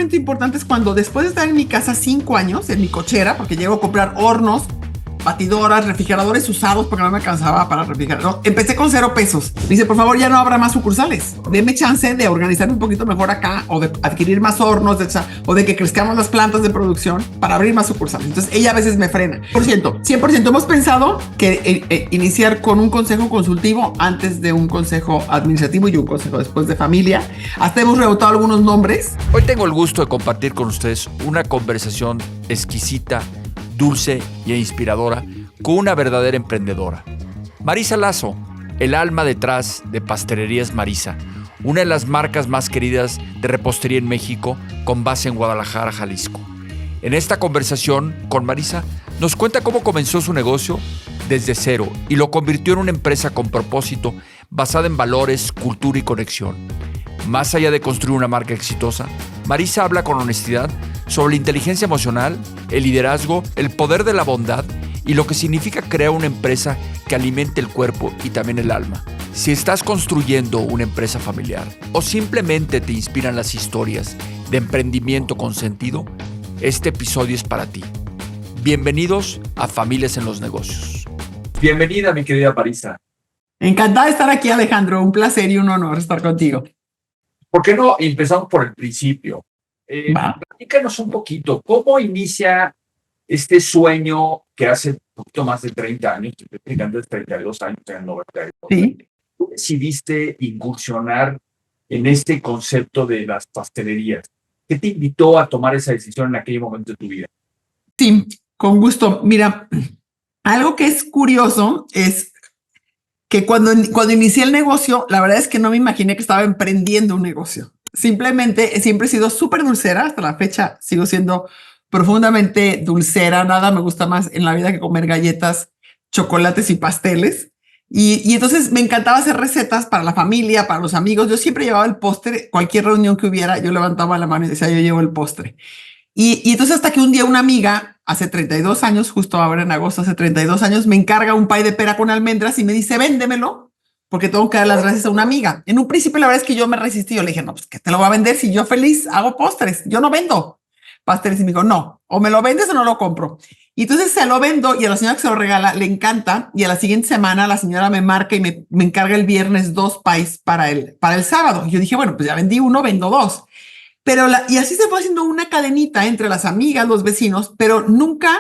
momento importante es cuando después de estar en mi casa 5 años, en mi cochera, porque llego a comprar hornos, batidoras, refrigeradores usados porque no me alcanzaba para refrigerar. No, empecé con 0 pesos. Me dice, por favor, ya no habrá más sucursales. Deme chance de organizarme un poquito mejor acá o de adquirir más hornos o de que crezcamos las plantas de producción para abrir más sucursales. Entonces, ella a veces me frena. 100%. Hemos pensado que iniciar con un consejo consultivo antes de un consejo administrativo y un consejo después de familia. Hasta hemos rebotado algunos nombres. Hoy tengo el gusto de compartir con ustedes una conversación exquisita, dulce e inspiradora con una verdadera emprendedora. Marisa Lazo, el alma detrás de Pastelerías Marisa, una de las marcas más queridas de repostería en México con base en Guadalajara, Jalisco. En esta conversación con Marisa nos cuenta cómo comenzó su negocio desde cero y lo convirtió en una empresa con propósito basada en valores, cultura y conexión. Más allá de construir una marca exitosa, Marisa habla con honestidad sobre la inteligencia emocional, el liderazgo, el poder de la bondad y lo que significa crear una empresa que alimente el cuerpo y también el alma. Si estás construyendo una empresa familiar o simplemente te inspiran las historias de emprendimiento con sentido, este episodio es para ti. Bienvenidos a Familias en los Negocios. Bienvenida, mi querida Marisa. Encantada de estar aquí, Alejandro. Un placer y un honor estar contigo. ¿Por qué no empezamos por el principio? Platícanos un poquito, ¿cómo inicia este sueño que hace un poquito más de 30 años, te estoy explicando, de 32 años, en 92? Sí. ¿Tú decidiste incursionar en este concepto de las pastelerías? ¿Qué te invitó a tomar esa decisión en aquel momento de tu vida? Sí, con gusto. Mira, algo que es curioso es que cuando inicié el negocio, la verdad es que no me imaginé que estaba emprendiendo un negocio. Simplemente siempre he sido súper dulcera, hasta la fecha sigo siendo profundamente dulcera, nada me gusta más en la vida que comer galletas, chocolates y pasteles. Y entonces me encantaba hacer recetas para la familia, para los amigos. Yo siempre llevaba el postre, cualquier reunión que hubiera, yo levantaba la mano y decía, yo llevo el postre. Y entonces hasta que un día una amiga, hace 32 años, justo ahora en agosto, hace 32 años, me encarga un pay de pera con almendras y me dice, véndemelo, porque tengo que dar las gracias a una amiga. En un principio la verdad es que yo me resistí, yo le dije, no, pues que te lo voy a vender si yo feliz hago postres, yo no vendo pasteles. Y me dijo, no, o me lo vendes o no lo compro. Y entonces se lo vendo y a la señora que se lo regala le encanta y a la siguiente semana la señora me marca y me encarga el viernes 2 pies para el sábado. Y yo dije, bueno, pues ya vendí uno, vendo 2. Y así se fue haciendo una cadenita entre las amigas, los vecinos, pero nunca,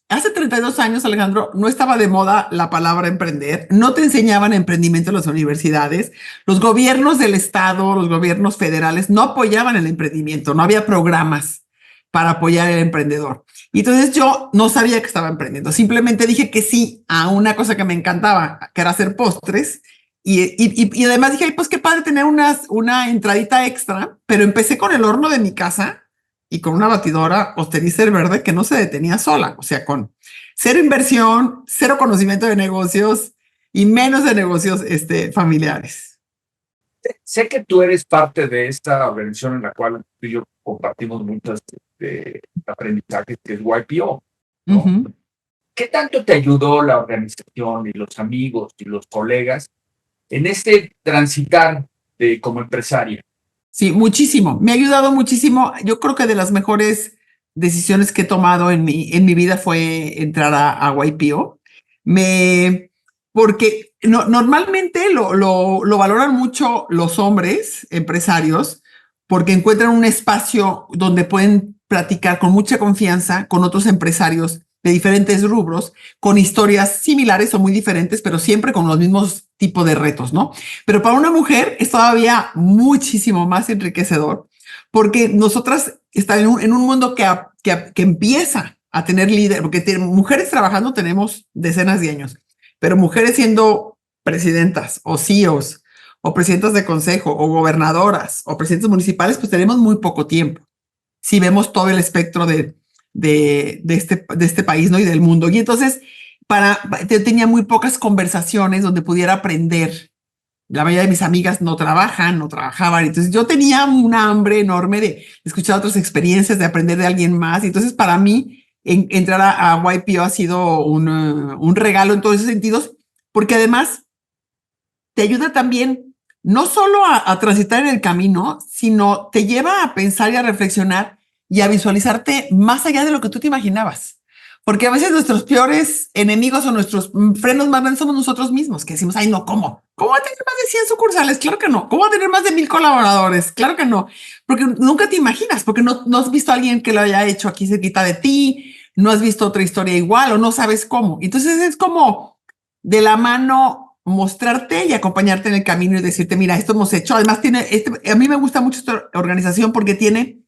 hace 32 años, Alejandro, no estaba de moda la palabra emprender, no te enseñaban emprendimiento en las universidades, los gobiernos del estado, los gobiernos federales no apoyaban el emprendimiento, no había programas para apoyar al emprendedor. Y entonces yo no sabía que estaba emprendiendo, simplemente dije que sí a una cosa que me encantaba, que era hacer postres. Y además dije, pues qué padre tener una entradita extra, pero empecé con el horno de mi casa y con una batidora Osterizer verde que no se detenía sola, o sea, con 0 inversión, 0 conocimiento de negocios y menos de negocios familiares. Sé que tú eres parte de esta organización en la cual tú y yo compartimos muchos aprendizajes, que es YPO, ¿no? Uh-huh. ¿Qué tanto te ayudó la organización y los amigos y los colegas en este transitar como empresaria? Sí, muchísimo. Me ha ayudado muchísimo. Yo creo que de las mejores decisiones que he tomado en mi vida fue entrar a YPO. Porque normalmente lo valoran mucho los hombres empresarios porque encuentran un espacio donde pueden platicar con mucha confianza con otros empresarios de diferentes rubros, con historias similares o muy diferentes, pero siempre con los mismos tipos de retos, ¿no? Pero para una mujer es todavía muchísimo más enriquecedor, porque nosotras estamos en un mundo que empieza a tener líder, porque mujeres trabajando tenemos decenas de años, pero mujeres siendo presidentas o CEOs, o presidentas de consejo, o gobernadoras, o presidentes municipales, pues tenemos muy poco tiempo. Si vemos todo el espectro de este país, ¿no? Y del mundo. Y entonces tenía muy pocas conversaciones donde pudiera aprender. La mayoría de mis amigas no trabajaban. Entonces yo tenía una hambre enorme de escuchar otras experiencias, de aprender de alguien más. Y entonces para mí entrar a YPO ha sido un regalo en todos esos sentidos, porque además te ayuda también no solo a transitar en el camino, sino te lleva a pensar y a reflexionar y a visualizarte más allá de lo que tú te imaginabas. Porque a veces nuestros peores enemigos o nuestros frenos más grandes somos nosotros mismos, que decimos, ay, no, ¿cómo? ¿Cómo va a tener más de 100 sucursales? Claro que no. ¿Cómo va a tener más de 1000 colaboradores? Claro que no. Porque nunca te imaginas, porque no has visto a alguien que lo haya hecho aquí cerquita de ti, no has visto otra historia igual o no sabes cómo. Entonces es como de la mano mostrarte y acompañarte en el camino y decirte, mira, esto hemos hecho. Además, a mí me gusta mucho esta organización porque tiene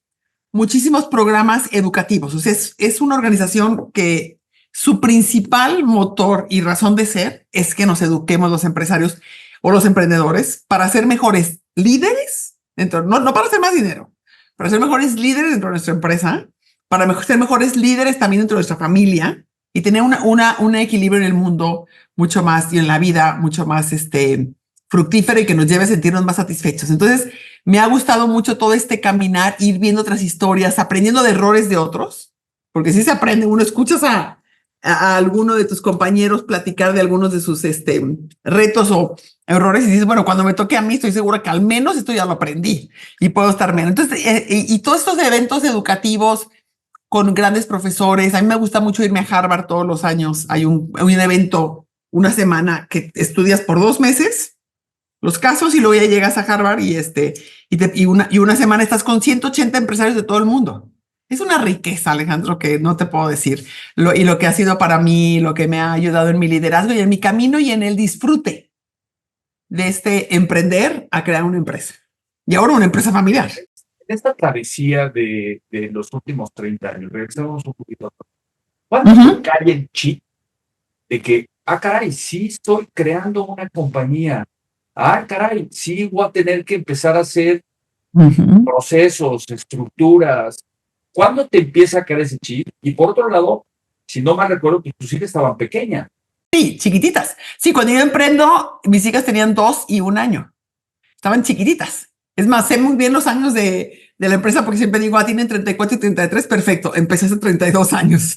muchísimos programas educativos. O sea, es una organización que su principal motor y razón de ser es que nos eduquemos los empresarios o los emprendedores para ser mejores líderes, no para hacer más dinero, para ser mejores líderes dentro de nuestra empresa, para ser mejores líderes también dentro de nuestra familia y tener un equilibrio en el mundo mucho más y en la vida mucho más fructífero y que nos lleve a sentirnos más satisfechos. Entonces, me ha gustado mucho todo este caminar, ir viendo otras historias, aprendiendo de errores de otros, porque sí se aprende. Uno escuchas a alguno de tus compañeros platicar de algunos de sus retos o errores y dices, bueno, cuando me toque a mí estoy segura que al menos esto ya lo aprendí y puedo estar menos. Entonces, y todos estos eventos educativos con grandes profesores, a mí me gusta mucho irme a Harvard todos los años. Hay un evento, una semana que estudias por 2 meses los casos y luego ya llegas a Harvard y una semana estás con 180 empresarios de todo el mundo. Es una riqueza, Alejandro, que no te puedo decir. Y lo que ha sido para mí, lo que me ha ayudado en mi liderazgo y en mi camino y en el disfrute de emprender a crear una empresa. Y ahora una empresa familiar. En esta travesía de los últimos 30 años, regresamos un poquito atrás. ¿Cuándo te cae el chip de que, caray, sí estoy creando una compañía? Caray, sí voy a tener que empezar a hacer procesos, estructuras. ¿Cuándo te empieza a caer ese chip? Y por otro lado, si no mal recuerdo, tus hijas estaban pequeñas. Sí, chiquititas. Sí, cuando yo emprendo, mis hijas tenían 2 y 1 año. Estaban chiquititas. Es más, sé muy bien los años de la empresa porque siempre digo, tienen 34 y 33, perfecto. Empecé hace 32 años.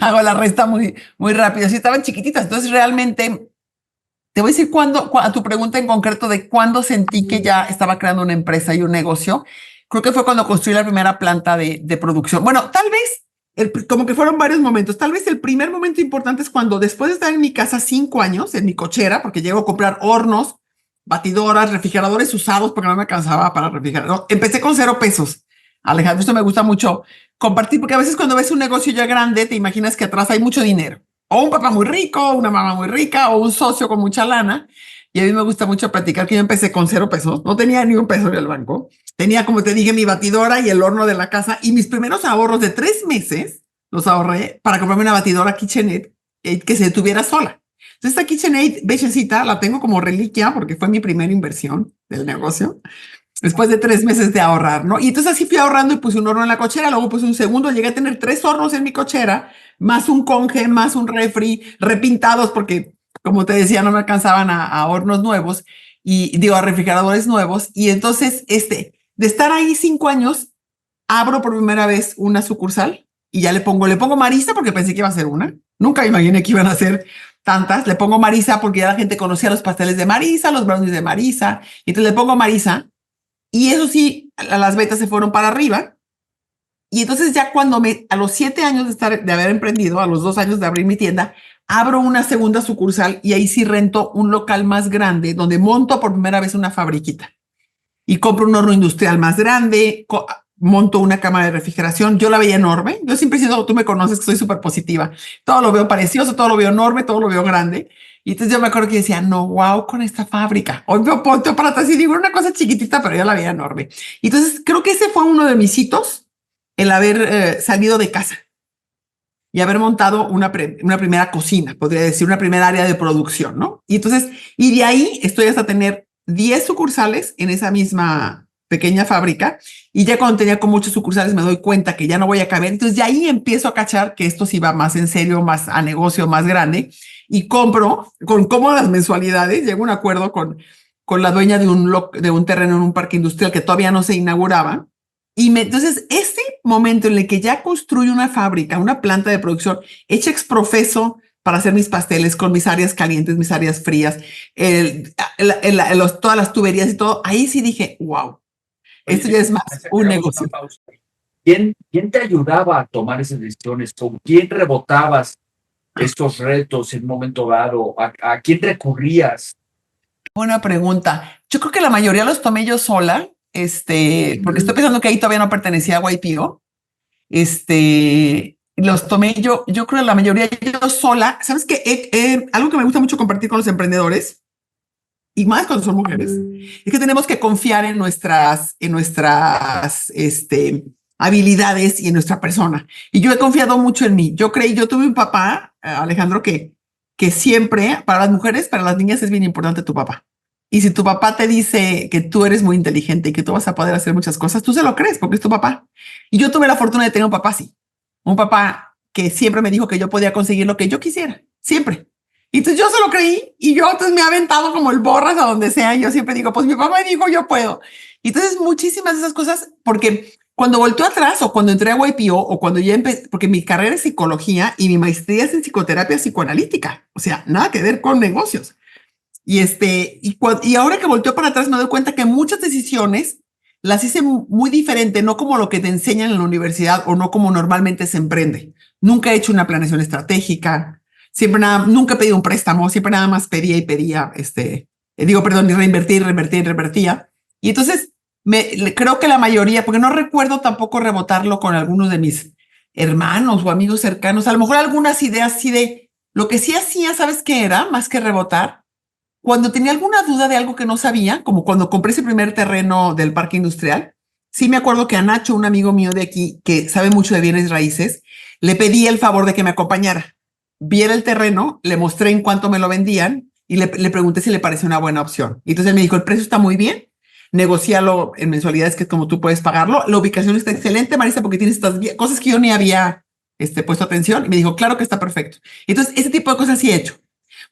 Hago la resta muy, muy rápido. Sí, estaban chiquititas. Entonces, realmente, te voy a decir a tu pregunta en concreto de cuándo sentí que ya estaba creando una empresa y un negocio. Creo que fue cuando construí la primera planta de producción. Bueno, tal vez, como que fueron varios momentos. Tal vez el primer momento importante es cuando después de estar en mi casa 5 años, en mi cochera, porque llego a comprar hornos, batidoras, refrigeradores usados, porque no me alcanzaba para refrigerar. No, empecé con 0 pesos. Alejandro, esto me gusta mucho compartir, porque a veces cuando ves un negocio ya grande, te imaginas que atrás hay mucho dinero. O un papá muy rico, una mamá muy rica, o un socio con mucha lana. Y a mí me gusta mucho platicar que yo empecé con 0 pesos. No tenía ni un peso en el banco. Tenía, como te dije, mi batidora y el horno de la casa. Y mis primeros ahorros de 3 meses los ahorré para comprarme una batidora KitchenAid que se detuviera sola. Entonces, esta KitchenAid bellecita la tengo como reliquia porque fue mi primera inversión del negocio. Después de 3 meses de ahorrar, ¿no? Y entonces así fui ahorrando y puse un horno en la cochera, luego puse un segundo, llegué a tener 3 hornos en mi cochera, más un conge, más un refri, repintados porque, como te decía, no me alcanzaban a hornos nuevos y digo, a refrigeradores nuevos. Y entonces, de estar ahí 5 años, abro por primera vez una sucursal y ya le pongo Marisa porque pensé que iba a ser una. Nunca me imaginé que iban a ser tantas. Le pongo Marisa porque ya la gente conocía los pasteles de Marisa, los brownies de Marisa. Y entonces le pongo Marisa. Y eso sí, las ventas se fueron para arriba. Y entonces ya cuando a los 7 años de haber emprendido, a los 2 años de abrir mi tienda, abro una segunda sucursal y ahí sí rento un local más grande donde monto por primera vez una fabriquita. Y compro un horno industrial más grande, monto una cámara de refrigeración. Yo la veía enorme. Yo siempre he sido, tú me conoces, que soy súper positiva. Todo lo veo precioso, todo lo veo enorme, todo lo veo grande. Y entonces yo me acuerdo que decía, no, wow, con esta fábrica. Hoy veo ponte para atrás y digo una cosa chiquitita, pero yo la veía enorme. Y entonces creo que ese fue uno de mis hitos, el haber salido de casa y haber montado una primera cocina, podría decir, una primera área de producción, ¿no? Y entonces, y de ahí estoy hasta tener 10 sucursales en esa misma pequeña fábrica. Y ya cuando tenía con muchos sucursales me doy cuenta que ya no voy a caber. Entonces ya ahí empiezo a cachar que esto sí va más en serio, más a negocio, más grande. Y compro con cómodas mensualidades. Llego a un acuerdo con la dueña de un terreno en un parque industrial que todavía no se inauguraba. Entonces, este momento en el que ya construyo una fábrica, una planta de producción hecha exprofeso para hacer mis pasteles con mis áreas calientes, mis áreas frías, todas las tuberías y todo, ahí sí dije, wow, esto ya es más un negocio. ¿Quién te ayudaba a tomar esas decisiones? ¿Con quién rebotabas estos retos en un momento dado? ¿A quién recurrías? Buena pregunta. Yo creo que la mayoría los tomé yo sola, porque estoy pensando que ahí todavía no pertenecía a YPO. Los tomé yo creo que la mayoría yo sola. ¿Sabes qué? Algo que me gusta mucho compartir con los emprendedores, y más cuando son mujeres, es que tenemos que confiar en nuestras habilidades y en nuestra persona. Y yo he confiado mucho en mí. Yo tuve un papá, Alejandro, que siempre, para las mujeres, para las niñas es bien importante tu papá. Y si tu papá te dice que tú eres muy inteligente y que tú vas a poder hacer muchas cosas, tú se lo crees porque es tu papá. Y yo tuve la fortuna de tener un papá así. Un papá que siempre me dijo que yo podía conseguir lo que yo quisiera. Siempre. Y entonces yo se lo creí y yo entonces me he aventado como el borras a donde sea. Y yo siempre digo, pues mi papá me dijo, yo puedo. Y entonces muchísimas de esas cosas, porque cuando volteo atrás o cuando entré a YPO o cuando ya empecé, porque mi carrera es psicología y mi maestría es en psicoterapia psicoanalítica, o sea, nada que ver con negocios. Y ahora que volteo para atrás me doy cuenta que muchas decisiones las hice muy diferente, no como lo que te enseñan en la universidad o no como normalmente se emprende. Nunca he hecho una planeación estratégica, nunca he pedido un préstamo, siempre nada más pedía y pedía, reinvertía. Y entonces creo que la mayoría, porque no recuerdo tampoco rebotarlo con algunos de mis hermanos o amigos cercanos, a lo mejor algunas ideas así de lo que sí hacía, ¿sabes qué era? Más que rebotar, cuando tenía alguna duda de algo que no sabía, como cuando compré ese primer terreno del parque industrial, sí me acuerdo que a Nacho, un amigo mío de aquí que sabe mucho de bienes raíces, le pedí el favor de que me acompañara. Viera el terreno, le mostré en cuánto me lo vendían y le pregunté si le parecía una buena opción. Y entonces él me dijo, el precio está muy bien, negocialo en mensualidades que es como tú puedes pagarlo. La ubicación está excelente, Marisa, porque tienes estas cosas que yo ni había puesto atención. Y me dijo, claro que está perfecto. Entonces, ese tipo de cosas sí he hecho.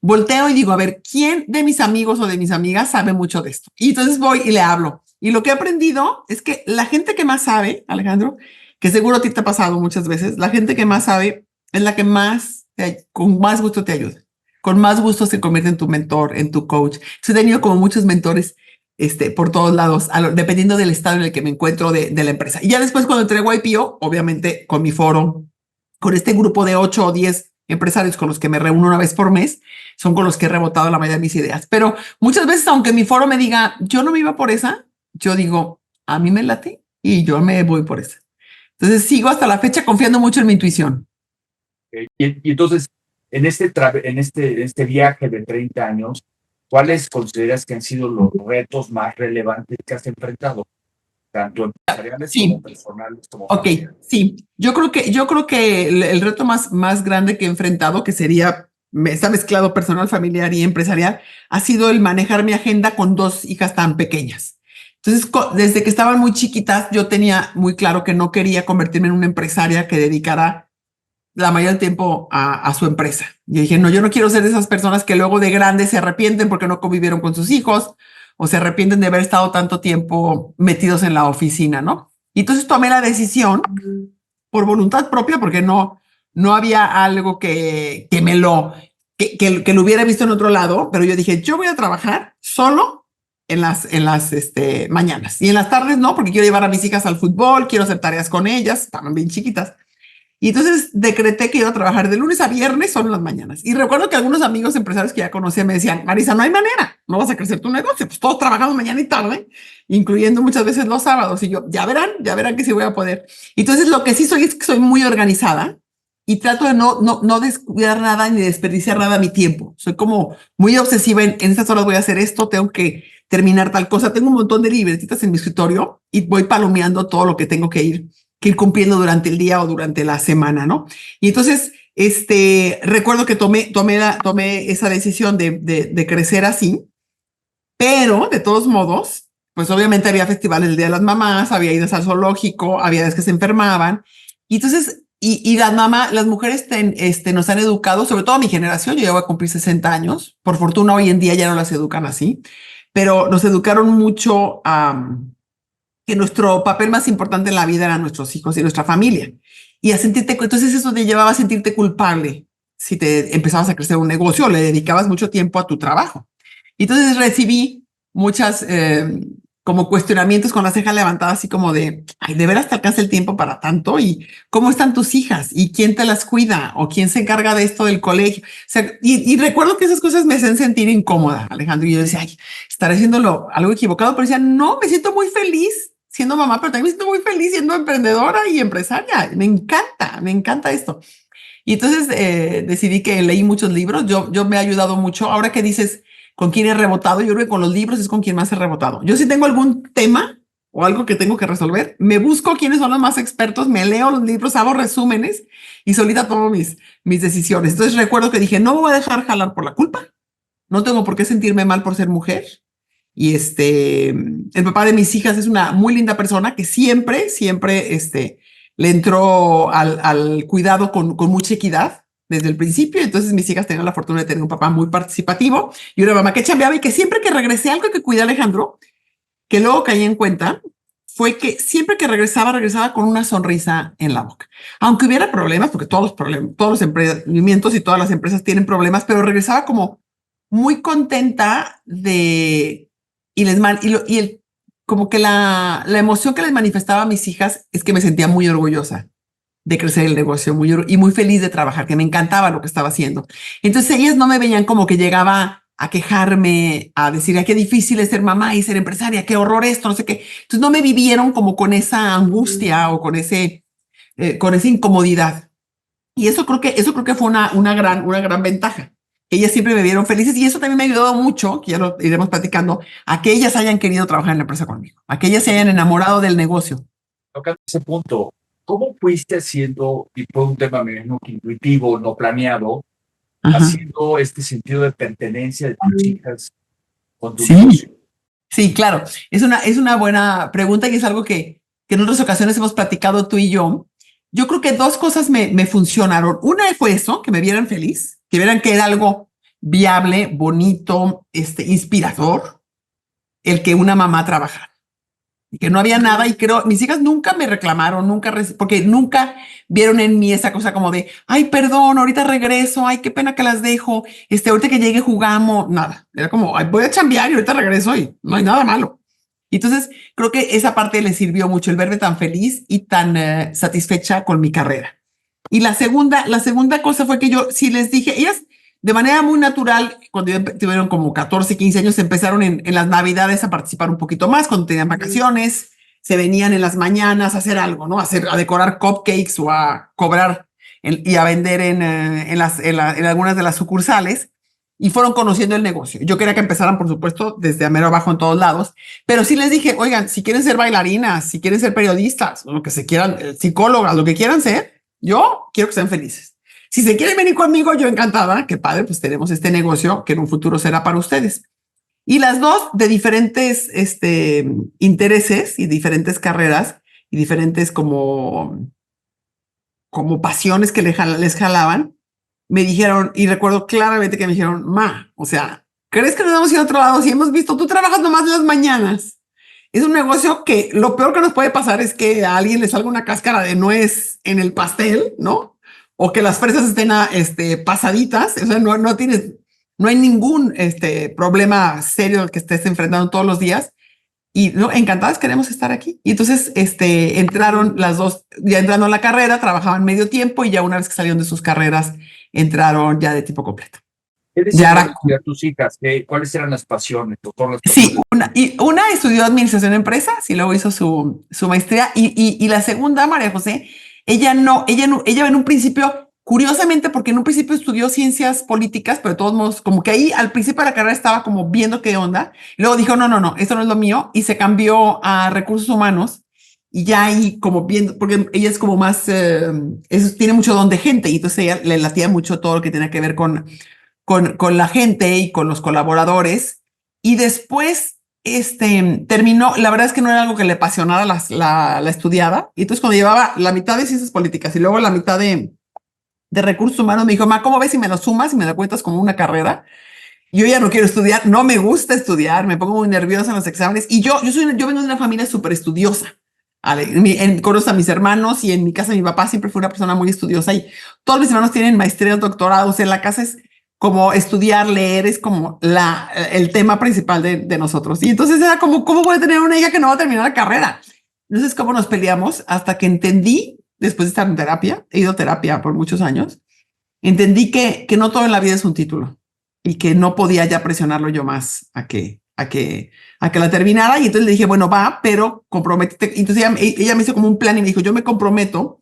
Volteo y digo, a ver, ¿quién de mis amigos o de mis amigas sabe mucho de esto? Y entonces voy y le hablo. Y lo que he aprendido es que la gente que más sabe, Alejandro, que seguro a ti te ha pasado muchas veces, la gente que más sabe es la que con más gusto te ayuda. Con más gusto se convierte en tu mentor, en tu coach. He tenido como muchos mentores por todos lados, dependiendo del estado en el que me encuentro de la empresa. Y ya después cuando entré a YPO, obviamente con mi foro, con este grupo de 8 o 10 empresarios con los que me reúno una vez por mes, son con los que he rebotado la mayoría de mis ideas. Pero muchas veces, aunque mi foro me diga, yo no me iba por esa, yo digo, a mí me late y yo me voy por esa. Entonces sigo hasta la fecha confiando mucho en mi intuición. Y entonces, en este viaje de 30 años, ¿cuáles consideras que han sido los retos más relevantes que has enfrentado? Tanto empresariales como personales. Sí. Yo creo que el reto más grande que he enfrentado, que está mezclado personal, familiar y empresarial, ha sido el manejar mi agenda con 2 hijas tan pequeñas. Entonces, desde que estaban muy chiquitas, yo tenía muy claro que no quería convertirme en una empresaria que dedicara la mayoría del tiempo a su empresa. Y dije, no, yo no quiero ser de esas personas que luego de grandes se arrepienten porque no convivieron con sus hijos o se arrepienten de haber estado tanto tiempo metidos en la oficina, ¿no? Y entonces tomé la decisión por voluntad propia, porque no había algo que lo hubiera visto en otro lado, pero yo dije, yo voy a trabajar solo en las mañanas y en las tardes no, porque quiero llevar a mis hijas al fútbol, quiero hacer tareas con ellas, estaban bien chiquitas. Y entonces decreté que iba a trabajar de lunes a viernes solo en las mañanas. Y recuerdo que algunos amigos empresarios que ya conocía me decían, Marisa, no hay manera, no vas a crecer tu negocio, pues todos trabajamos mañana y tarde, incluyendo muchas veces los sábados. Y yo, ya verán que sí voy a poder. Entonces lo que sí soy es que soy muy organizada y trato de no descuidar nada ni desperdiciar nada mi tiempo. Soy como muy obsesiva en estas horas voy a hacer esto, tengo que terminar tal cosa. Tengo un montón de libretitas en mi escritorio y voy palomeando todo lo que tengo que ir cumpliendo durante el día o durante la semana, ¿no? Y entonces, recuerdo que tomé esa decisión de crecer así, pero de todos modos, pues obviamente había festivales del Día de las Mamás, había idas al zoológico, había veces que se enfermaban. Y entonces, las mujeres nos han educado, sobre todo a mi generación, yo ya voy a cumplir 60 años, por fortuna hoy en día ya no las educan así, pero nos educaron mucho que nuestro papel más importante en la vida eran nuestros hijos y nuestra familia. Y entonces eso te llevaba a sentirte culpable si te empezabas a crecer un negocio o le dedicabas mucho tiempo a tu trabajo. Y entonces recibí muchas como cuestionamientos con la ceja levantada, así como de, ay, ¿de veras te alcanza el tiempo para tanto? ¿Y cómo están tus hijas? ¿Y quién te las cuida? ¿O quién se encarga de esto del colegio? O sea, y recuerdo que esas cosas me hacen sentir incómoda, Alejandro. Y yo decía, ay, estaré haciéndolo algo equivocado, pero decía, no, me siento muy feliz siendo mamá, pero también me siento muy feliz siendo emprendedora y empresaria. Me encanta esto. Y entonces decidí que leí muchos libros. Yo me he ayudado mucho. Ahora que dices con quién he rebotado, yo creo que con los libros es con quien más he rebotado. Yo si tengo algún tema o algo que tengo que resolver, me busco quiénes son los más expertos, me leo los libros, hago resúmenes y solita tomo mis decisiones. Entonces recuerdo que dije, no me voy a dejar jalar por la culpa. No tengo por qué sentirme mal por ser mujer. Y el papá de mis hijas es una muy linda persona que siempre le entró al cuidado con mucha equidad desde el principio. Entonces mis hijas tenían la fortuna de tener un papá muy participativo y una mamá que chambeaba y que siempre que regresé, algo que cuidé a Alejandro, que luego caí en cuenta, fue que siempre que regresaba con una sonrisa en la boca. Aunque hubiera problemas, porque todos los emprendimientos y todas las empresas tienen problemas, pero regresaba como muy contenta de como que la emoción que les manifestaba a mis hijas es que me sentía muy orgullosa de crecer el negocio y muy feliz de trabajar, que me encantaba lo que estaba haciendo. Entonces ellas no me veían como que llegaba a quejarme, a decir, ay, qué difícil es ser mamá y ser empresaria, qué horror esto, no sé qué. Entonces no me vivieron como con esa angustia o con esa incomodidad. Y eso creo que fue una gran ventaja. Ellas siempre me vieron felices y eso también me ha ayudado mucho, que ya lo iremos platicando, a que ellas hayan querido trabajar en la empresa conmigo, a que ellas se hayan enamorado del negocio. Tocando ese punto, ¿cómo fuiste haciendo, y fue un tema menos intuitivo, no planeado, haciendo este sentido de pertenencia de tus hijas con tu negocio? Sí, claro. Es una buena pregunta y es algo que en otras ocasiones hemos platicado tú y yo. Yo creo que dos cosas me funcionaron. Una fue eso, que me vieran feliz, que vieran que era algo viable, bonito, inspirador, el que una mamá trabajara. Y que no había nada y creo, mis hijas nunca me reclamaron, porque nunca vieron en mí esa cosa como de, ay, perdón, ahorita regreso, ay, qué pena que las dejo, ahorita que llegue jugamos, nada. Era como, ay, voy a chambear y ahorita regreso y no hay nada malo. Y entonces creo que esa parte les sirvió mucho, el verme tan feliz y tan satisfecha con mi carrera. Y la segunda cosa fue que yo sí les dije, ellas de manera muy natural, cuando tuvieron como 14, 15 años, empezaron en las Navidades a participar un poquito más, cuando tenían vacaciones, se venían en las mañanas a hacer algo, ¿no? A decorar cupcakes o a cobrar y a vender en algunas de las sucursales y fueron conociendo el negocio. Yo quería que empezaran, por supuesto, desde a mero abajo en todos lados, pero sí les dije, oigan, si quieren ser bailarinas, si quieren ser periodistas, lo que se quieran, psicólogas, lo que quieran ser, yo quiero que sean felices. Si se quieren venir conmigo, yo encantada, qué padre, pues tenemos este negocio que en un futuro será para ustedes. Y las dos de diferentes intereses y diferentes carreras y diferentes como pasiones que les jalaban, me dijeron, y recuerdo claramente que me dijeron, ma, o sea, ¿crees que nos vamos a ir a otro lado? Si hemos visto, tú trabajas nomás las mañanas. Es un negocio que lo peor que nos puede pasar es que a alguien le salga una cáscara de nuez en el pastel, ¿no? O que las fresas estén pasaditas, o sea, no hay ningún problema serio que estés enfrentando todos los días. Y no, encantadas queremos estar aquí. Y entonces entraron las dos, ya entrando a la carrera, trabajaban medio tiempo y ya una vez que salieron de sus carreras, entraron ya de tiempo completo. ¿Qué decían tus hijas? ¿Cuáles eran las pasiones? Sí, una estudió administración de empresas y luego hizo su maestría. Y la segunda, María José, ella en un principio, curiosamente, porque en un principio estudió ciencias políticas, pero de todos modos, como que ahí al principio de la carrera estaba como viendo qué onda. Y luego dijo, no, esto no es lo mío. Y se cambió a recursos humanos. Y ya ahí como viendo, porque ella es como más, tiene mucho don de gente. Y entonces ella le latía mucho todo lo que tenía que ver con la gente y con los colaboradores. Y después terminó, la verdad es que no era algo que le apasionara, la estudiaba. Y entonces cuando llevaba la mitad de ciencias políticas y luego la mitad de recursos humanos, me dijo, ma, ¿cómo ves si me lo sumas y me lo cuentas como una carrera? Yo ya no quiero estudiar, no me gusta estudiar, me pongo muy nerviosa en los exámenes. Y yo vengo de una familia súper estudiosa. Conozco a mis hermanos y en mi casa mi papá siempre fue una persona muy estudiosa y todos mis hermanos tienen maestrías, doctorados. En la casa es como estudiar, leer es como el tema principal de nosotros. Y entonces era como, ¿cómo voy a tener una hija que no va a terminar la carrera? Entonces, ¿cómo nos peleamos? Hasta que entendí, después de estar en terapia, he ido a terapia por muchos años, entendí que no todo en la vida es un título y que no podía ya presionarlo yo más a que la terminara. Y entonces le dije, bueno, va, pero comprométete. Entonces ella me hizo como un plan y me dijo, yo me comprometo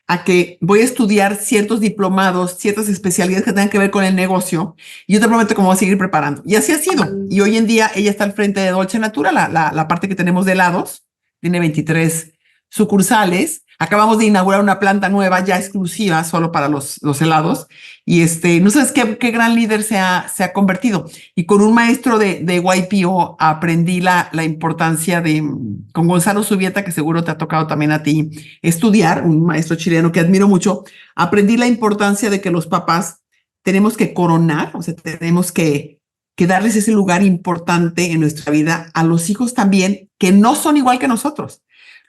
a que voy a estudiar ciertos diplomados, ciertas especialidades que tengan que ver con el negocio, y yo te prometo que me voy a seguir preparando. Y así ha sido. Y hoy en día ella está al frente de Dolce Natura, la parte que tenemos de helados, tiene 23 sucursales. Acabamos de inaugurar una planta nueva ya exclusiva solo para los helados. Y no sabes qué gran líder se ha convertido. Y con un maestro de YPO aprendí la importancia con Gonzalo Zubieta, que seguro te ha tocado también a ti estudiar, un maestro chileno que admiro mucho. Aprendí la importancia de que los papás tenemos que coronar, o sea, tenemos que darles ese lugar importante en nuestra vida a los hijos también, que no son igual que nosotros.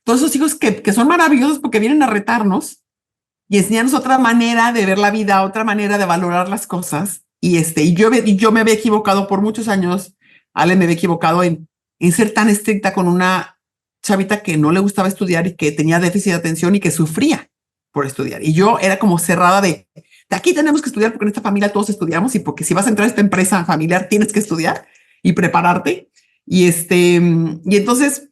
Todos esos hijos que son maravillosos porque vienen a retarnos y enseñarnos otra manera de ver la vida, otra manera de valorar las cosas. Y yo me había equivocado por muchos años, Ale me había equivocado en ser tan estricta con una chavita que no le gustaba estudiar y que tenía déficit de atención y que sufría por estudiar. Y yo era como cerrada de aquí tenemos que estudiar porque en esta familia todos estudiamos y porque si vas a entrar a esta empresa familiar tienes que estudiar y prepararte. Y entonces,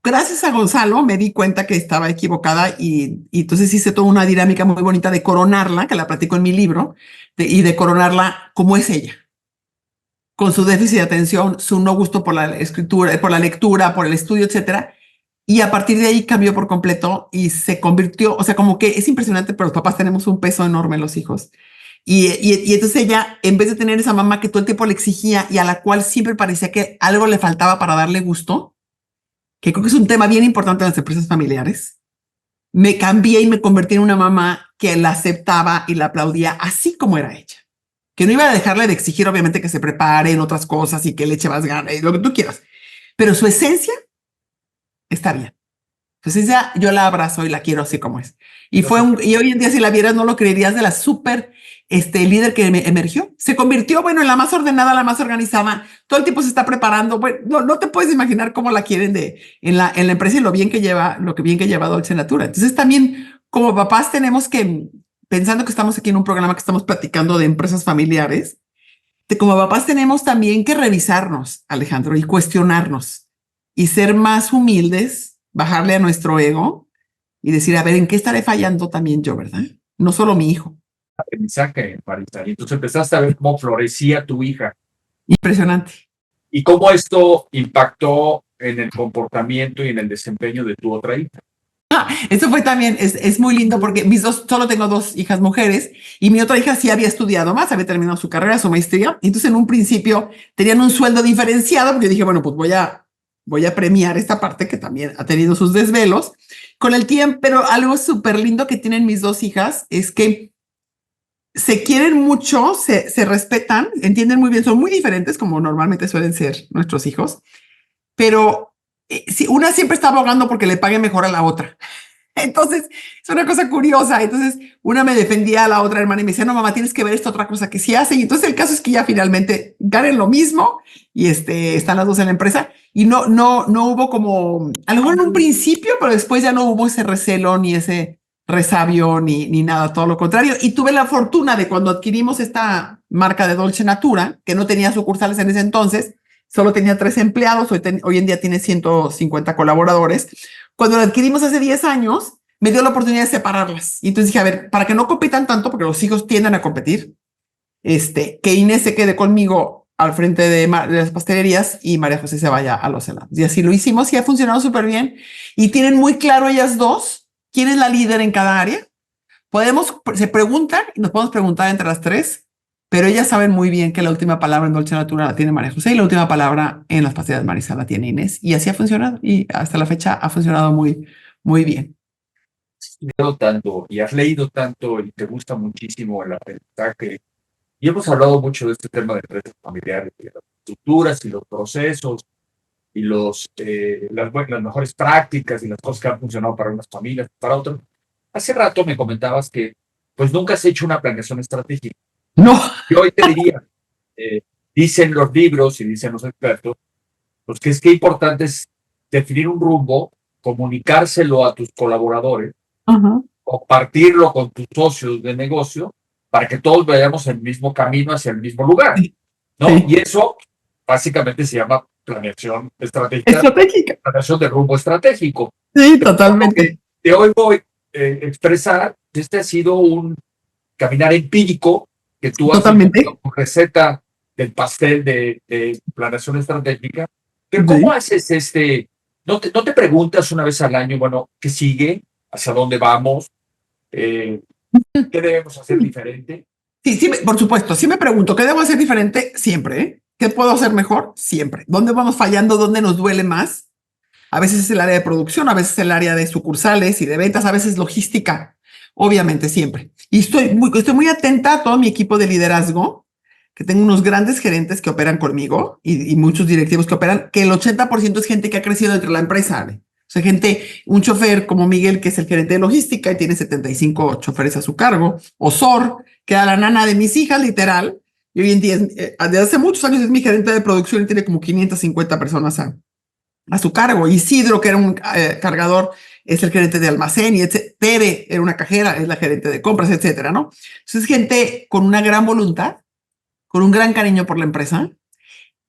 gracias a Gonzalo me di cuenta que estaba equivocada y entonces hice toda una dinámica muy bonita de coronarla, que la platico en mi libro, y de coronarla como es ella, con su déficit de atención, su no gusto por la escritura, por la lectura, por el estudio, etcétera. Y a partir de ahí cambió por completo y se convirtió, o sea, como que es impresionante, pero los papás tenemos un peso enorme en los hijos. Y entonces ella, en vez de tener esa mamá que todo el tiempo le exigía y a la cual siempre parecía que algo le faltaba para darle gusto, que creo que es un tema bien importante en las empresas familiares, me cambié y me convertí en una mamá que la aceptaba y la aplaudía así como era ella. Que no iba a dejarle de exigir, obviamente, que se prepare en otras cosas y que le eche más ganas y lo que tú quieras. Pero su esencia está bien. Su esencia yo la abrazo y la quiero así como es. Y hoy en día, si la vieras, no lo creerías, de la súper líder que emergió. Se convirtió, bueno, en la más ordenada, la más organizada. Todo el tiempo se está preparando. Bueno, no te puedes imaginar cómo la quieren en la empresa y lo bien que lleva Dolce Natura. Entonces también como papás tenemos que, pensando que estamos aquí en un programa que estamos platicando de empresas familiares, como papás tenemos también que revisarnos, Alejandro, y cuestionarnos y ser más humildes, bajarle a nuestro ego y decir, a ver, ¿en qué estaré fallando también yo, verdad? No solo mi hijo. Aprendizaje, Marisa. Y entonces empezaste a ver cómo florecía tu hija. Impresionante. Y cómo esto impactó en el comportamiento y en el desempeño de tu otra hija. Eso fue también, es muy lindo porque solo tengo dos hijas mujeres y mi otra hija sí había estudiado más, había terminado su carrera, su maestría. Entonces en un principio tenían un sueldo diferenciado porque dije, bueno, pues voy a premiar esta parte que también ha tenido sus desvelos con el tiempo. Pero algo súper lindo que tienen mis dos hijas es que se quieren mucho, se respetan, entienden muy bien, son muy diferentes como normalmente suelen ser nuestros hijos, pero una siempre está abogando porque le pague mejor a la otra. Entonces, es una cosa curiosa. Entonces, una me defendía a la otra hermana y me decía, no, mamá, tienes que ver esta otra cosa que sí hace. Y entonces el caso es que ya finalmente ganen lo mismo y están las dos en la empresa y no hubo como, a lo mejor en un principio, pero después ya no hubo ese recelo ni ese resabio ni nada, todo lo contrario. Y tuve la fortuna de cuando adquirimos esta marca de Dolce Natura, que no tenía sucursales en ese entonces, solo tenía 3 empleados, hoy en día tiene 150 colaboradores. Cuando la adquirimos hace 10 años, me dio la oportunidad de separarlas. Y entonces dije, a ver, para que no compitan tanto, porque los hijos tienden a competir, que Inés se quede conmigo al frente de las pastelerías y María José se vaya a los helados. Y así lo hicimos y ha funcionado súper bien. Y tienen muy claro ellas dos quién es la líder en cada área. Se preguntan y nos podemos preguntar entre las 3, pero ellas saben muy bien que la última palabra en Dolce Natura la tiene María José y la última palabra en las pastillas Marisa la tiene Inés. Y así ha funcionado y hasta la fecha ha funcionado muy, muy bien. Has estudiado tanto y has leído tanto y te gusta muchísimo el aprendizaje. Y hemos hablado mucho de este tema de empresas familiares, de las estructuras y los procesos y las mejores prácticas y las cosas que han funcionado para unas familias, para otras. Hace rato me comentabas que pues nunca has hecho una planeación estratégica. No. Yo hoy te diría, dicen los libros y dicen los expertos, pues que es que importante es definir un rumbo, comunicárselo a tus colaboradores, Ajá. compartirlo con tus socios de negocio para que todos vayamos en el mismo camino hacia el mismo lugar, Sí, ¿no? sí. Y eso básicamente se llama planeación estratégica, Estratégica. planeación de rumbo estratégico. Sí, Lo que totalmente. te hoy voy a expresar, este ha sido un caminar empírico que tú has definido Totalmente. tu receta del pastel de planeación estratégica. Pero ¿cómo Sí. haces no te preguntas una vez al año, bueno, qué sigue, hacia dónde vamos, eh, qué debemos hacer diferente? Sí, sí, por supuesto. Sí me pregunto, ¿qué debo hacer diferente? Siempre, ¿eh? ¿Qué puedo hacer mejor? Siempre. ¿Dónde vamos fallando? ¿Dónde nos duele más? A veces es el área de producción, a veces el área de sucursales y de ventas, a veces logística. Obviamente, siempre. Y estoy muy atenta a todo mi equipo de liderazgo, que tengo unos grandes gerentes que operan conmigo y muchos directivos que operan, que el 80% es gente que ha crecido dentro de la empresa. ¿Vale? O sea, un chofer como Miguel, que es el gerente de logística y tiene 75 choferes a su cargo, o Sor, que era la nana de mis hijas, literal, y hoy en día, desde hace muchos años es mi gerente de producción y tiene como 550 personas a su cargo. Isidro, que era un cargador, es el gerente de almacén, y Tere era una cajera, es la gerente de compras, etcétera, ¿no? Entonces, gente con una gran voluntad, con un gran cariño por la empresa.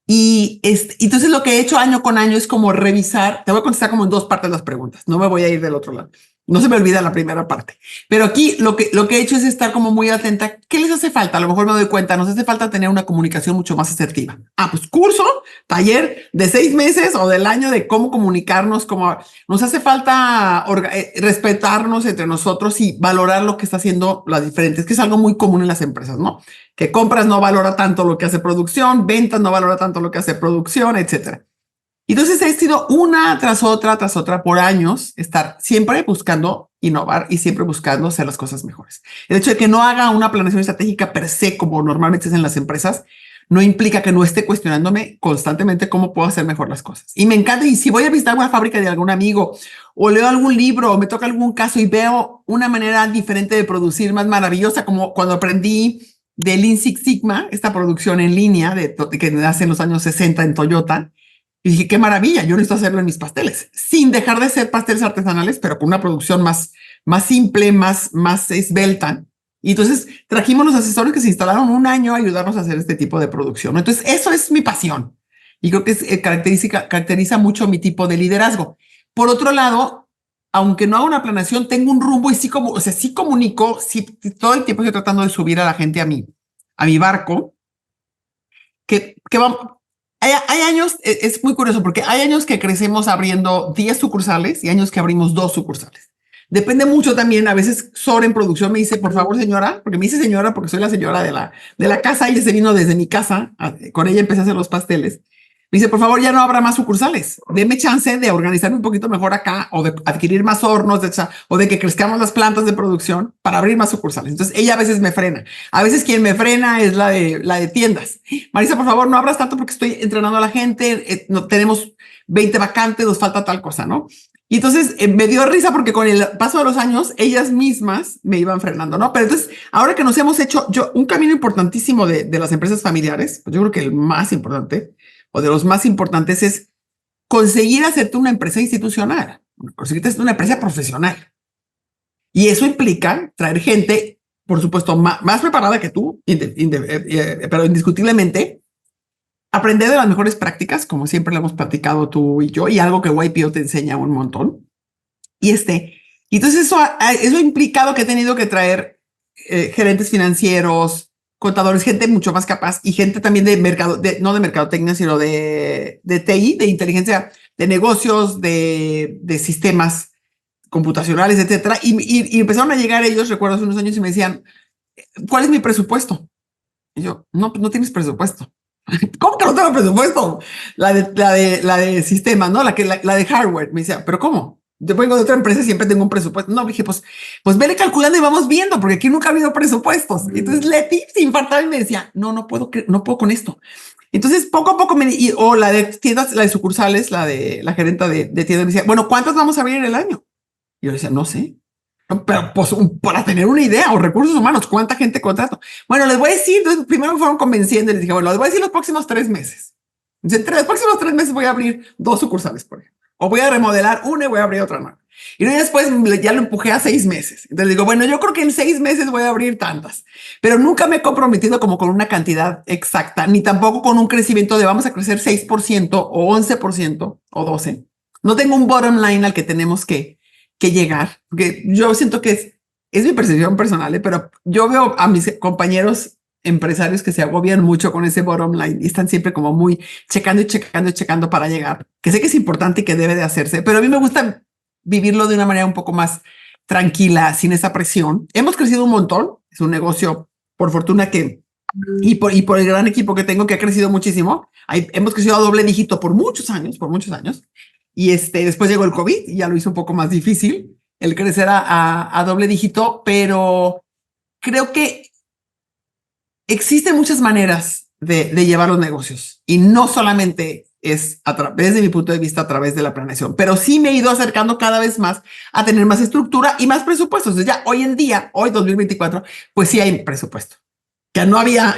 Y entonces lo que he hecho año con año es como revisar, te voy a contestar como en dos partes las preguntas, no me voy a ir del otro lado. No se me olvida la primera parte, pero aquí lo que he hecho es estar como muy atenta. ¿Qué les hace falta? A lo mejor me doy cuenta, nos hace falta tener una comunicación mucho más asertiva. Pues curso, taller de 6 meses o del año de cómo comunicarnos, cómo nos hace falta respetarnos entre nosotros y valorar lo que está haciendo las diferentes, que es algo muy común en las empresas, ¿no? Que compras no valora tanto lo que hace producción, ventas no valora tanto lo que hace producción, etcétera. Entonces he sido una tras otra por años, estar siempre buscando innovar y siempre buscando hacer las cosas mejores. El hecho de que no haga una planeación estratégica per se, como normalmente es en las empresas, no implica que no esté cuestionándome constantemente cómo puedo hacer mejor las cosas. Y me encanta, y si voy a visitar una fábrica de algún amigo, o leo algún libro, o me toca algún caso y veo una manera diferente de producir más maravillosa, como cuando aprendí de Lean Six Sigma, esta producción en línea que nace en los años 60 en Toyota, y dije, qué maravilla, yo necesito hacerlo en mis pasteles, sin dejar de ser pasteles artesanales, pero con una producción más simple, más esbelta. Y entonces trajimos los asesores que se instalaron un año a ayudarnos a hacer este tipo de producción. Entonces, eso es mi pasión. Y creo que caracteriza mucho mi tipo de liderazgo. Por otro lado, aunque no hago una planeación, tengo un rumbo y sí comunico, sí, todo el tiempo estoy tratando de subir a la gente a mi barco, que vamos, hay años, es muy curioso porque hay años que crecemos abriendo 10 sucursales y años que abrimos 2 sucursales. Depende mucho también, a veces Sora en producción me dice, por favor, señora, porque me dice señora porque soy la señora de la casa, ella se vino desde mi casa, con ella empecé a hacer los pasteles. Me dice, por favor, ya no habrá más sucursales. Deme chance de organizarme un poquito mejor acá o de adquirir más hornos o de que crezcamos las plantas de producción para abrir más sucursales. Entonces, ella a veces me frena. A veces quien me frena es la de tiendas. Marisa, por favor, no abras tanto porque estoy entrenando a la gente. No, tenemos 20 vacantes, nos falta tal cosa, ¿no? Y entonces me dio risa porque con el paso de los años, ellas mismas me iban frenando, ¿no? Pero entonces, ahora que nos hemos hecho un camino importantísimo de las empresas familiares, pues yo creo que el más importante o de los más importantes es conseguir hacerte una empresa institucional, conseguirte hacerte una empresa profesional. Y eso implica traer gente, por supuesto, más preparada que tú, pero indiscutiblemente, aprender de las mejores prácticas, como siempre lo hemos platicado tú y yo, y algo que YPO te enseña un montón. Y entonces eso ha implicado que he tenido que traer gerentes financieros, contadores, gente mucho más capaz y gente también de mercado, no de mercadotecnia, sino de TI, de inteligencia de negocios, de sistemas computacionales, etcétera. Y empezaron a llegar ellos, recuerdo hace unos años, y me decían, ¿cuál es mi presupuesto? Y yo, no, pues no tienes presupuesto. ¿Cómo que no tengo presupuesto? La de sistemas, ¿no? La de hardware. Me decía, ¿pero cómo? Yo vengo de otra empresa y siempre tengo un presupuesto. No, dije, pues vele calculando y vamos viendo, porque aquí nunca ha habido presupuestos. Entonces Leti, sin faltar, me decía, no puedo con esto. Entonces, poco a poco o la de tiendas, la de sucursales, la gerenta de tiendas me decía, bueno, ¿cuántas vamos a abrir en el año? Y yo decía, no sé. pero pues para tener una idea, o recursos humanos, ¿cuánta gente contrato? Bueno, les voy a decir, entonces, primero me fueron convenciendo y les dije, bueno, les voy a decir los próximos 3 meses. Entonces, entre los próximos 3 meses voy a abrir 2 sucursales, por ejemplo. O voy a remodelar una y voy a abrir otra nueva. Y luego después ya lo empujé a 6 meses. Entonces digo, bueno, yo creo que en 6 meses voy a abrir tantas, pero nunca me he comprometido como con una cantidad exacta, ni tampoco con un crecimiento de vamos a crecer 6% o 11% o 12%. No tengo un bottom line al que tenemos que llegar, porque yo siento que es mi percepción personal, pero yo veo a mis compañeros empresarios que se agobian mucho con ese bottom line y están siempre como muy checando y checando y checando para llegar, que sé que es importante y que debe de hacerse, pero a mí me gusta vivirlo de una manera un poco más tranquila, sin esa presión. Hemos crecido un montón, es un negocio, por fortuna que, y por el gran equipo que tengo, que ha crecido muchísimo. Hemos crecido a doble dígito por muchos años, y después llegó el COVID y ya lo hizo un poco más difícil el crecer a doble dígito, pero creo que existen muchas maneras de llevar los negocios y no solamente es desde mi punto de vista a través de la planeación, pero sí me he ido acercando cada vez más a tener más estructura y más presupuestos. Entonces ya hoy en día, hoy 2024, pues sí hay presupuesto que no había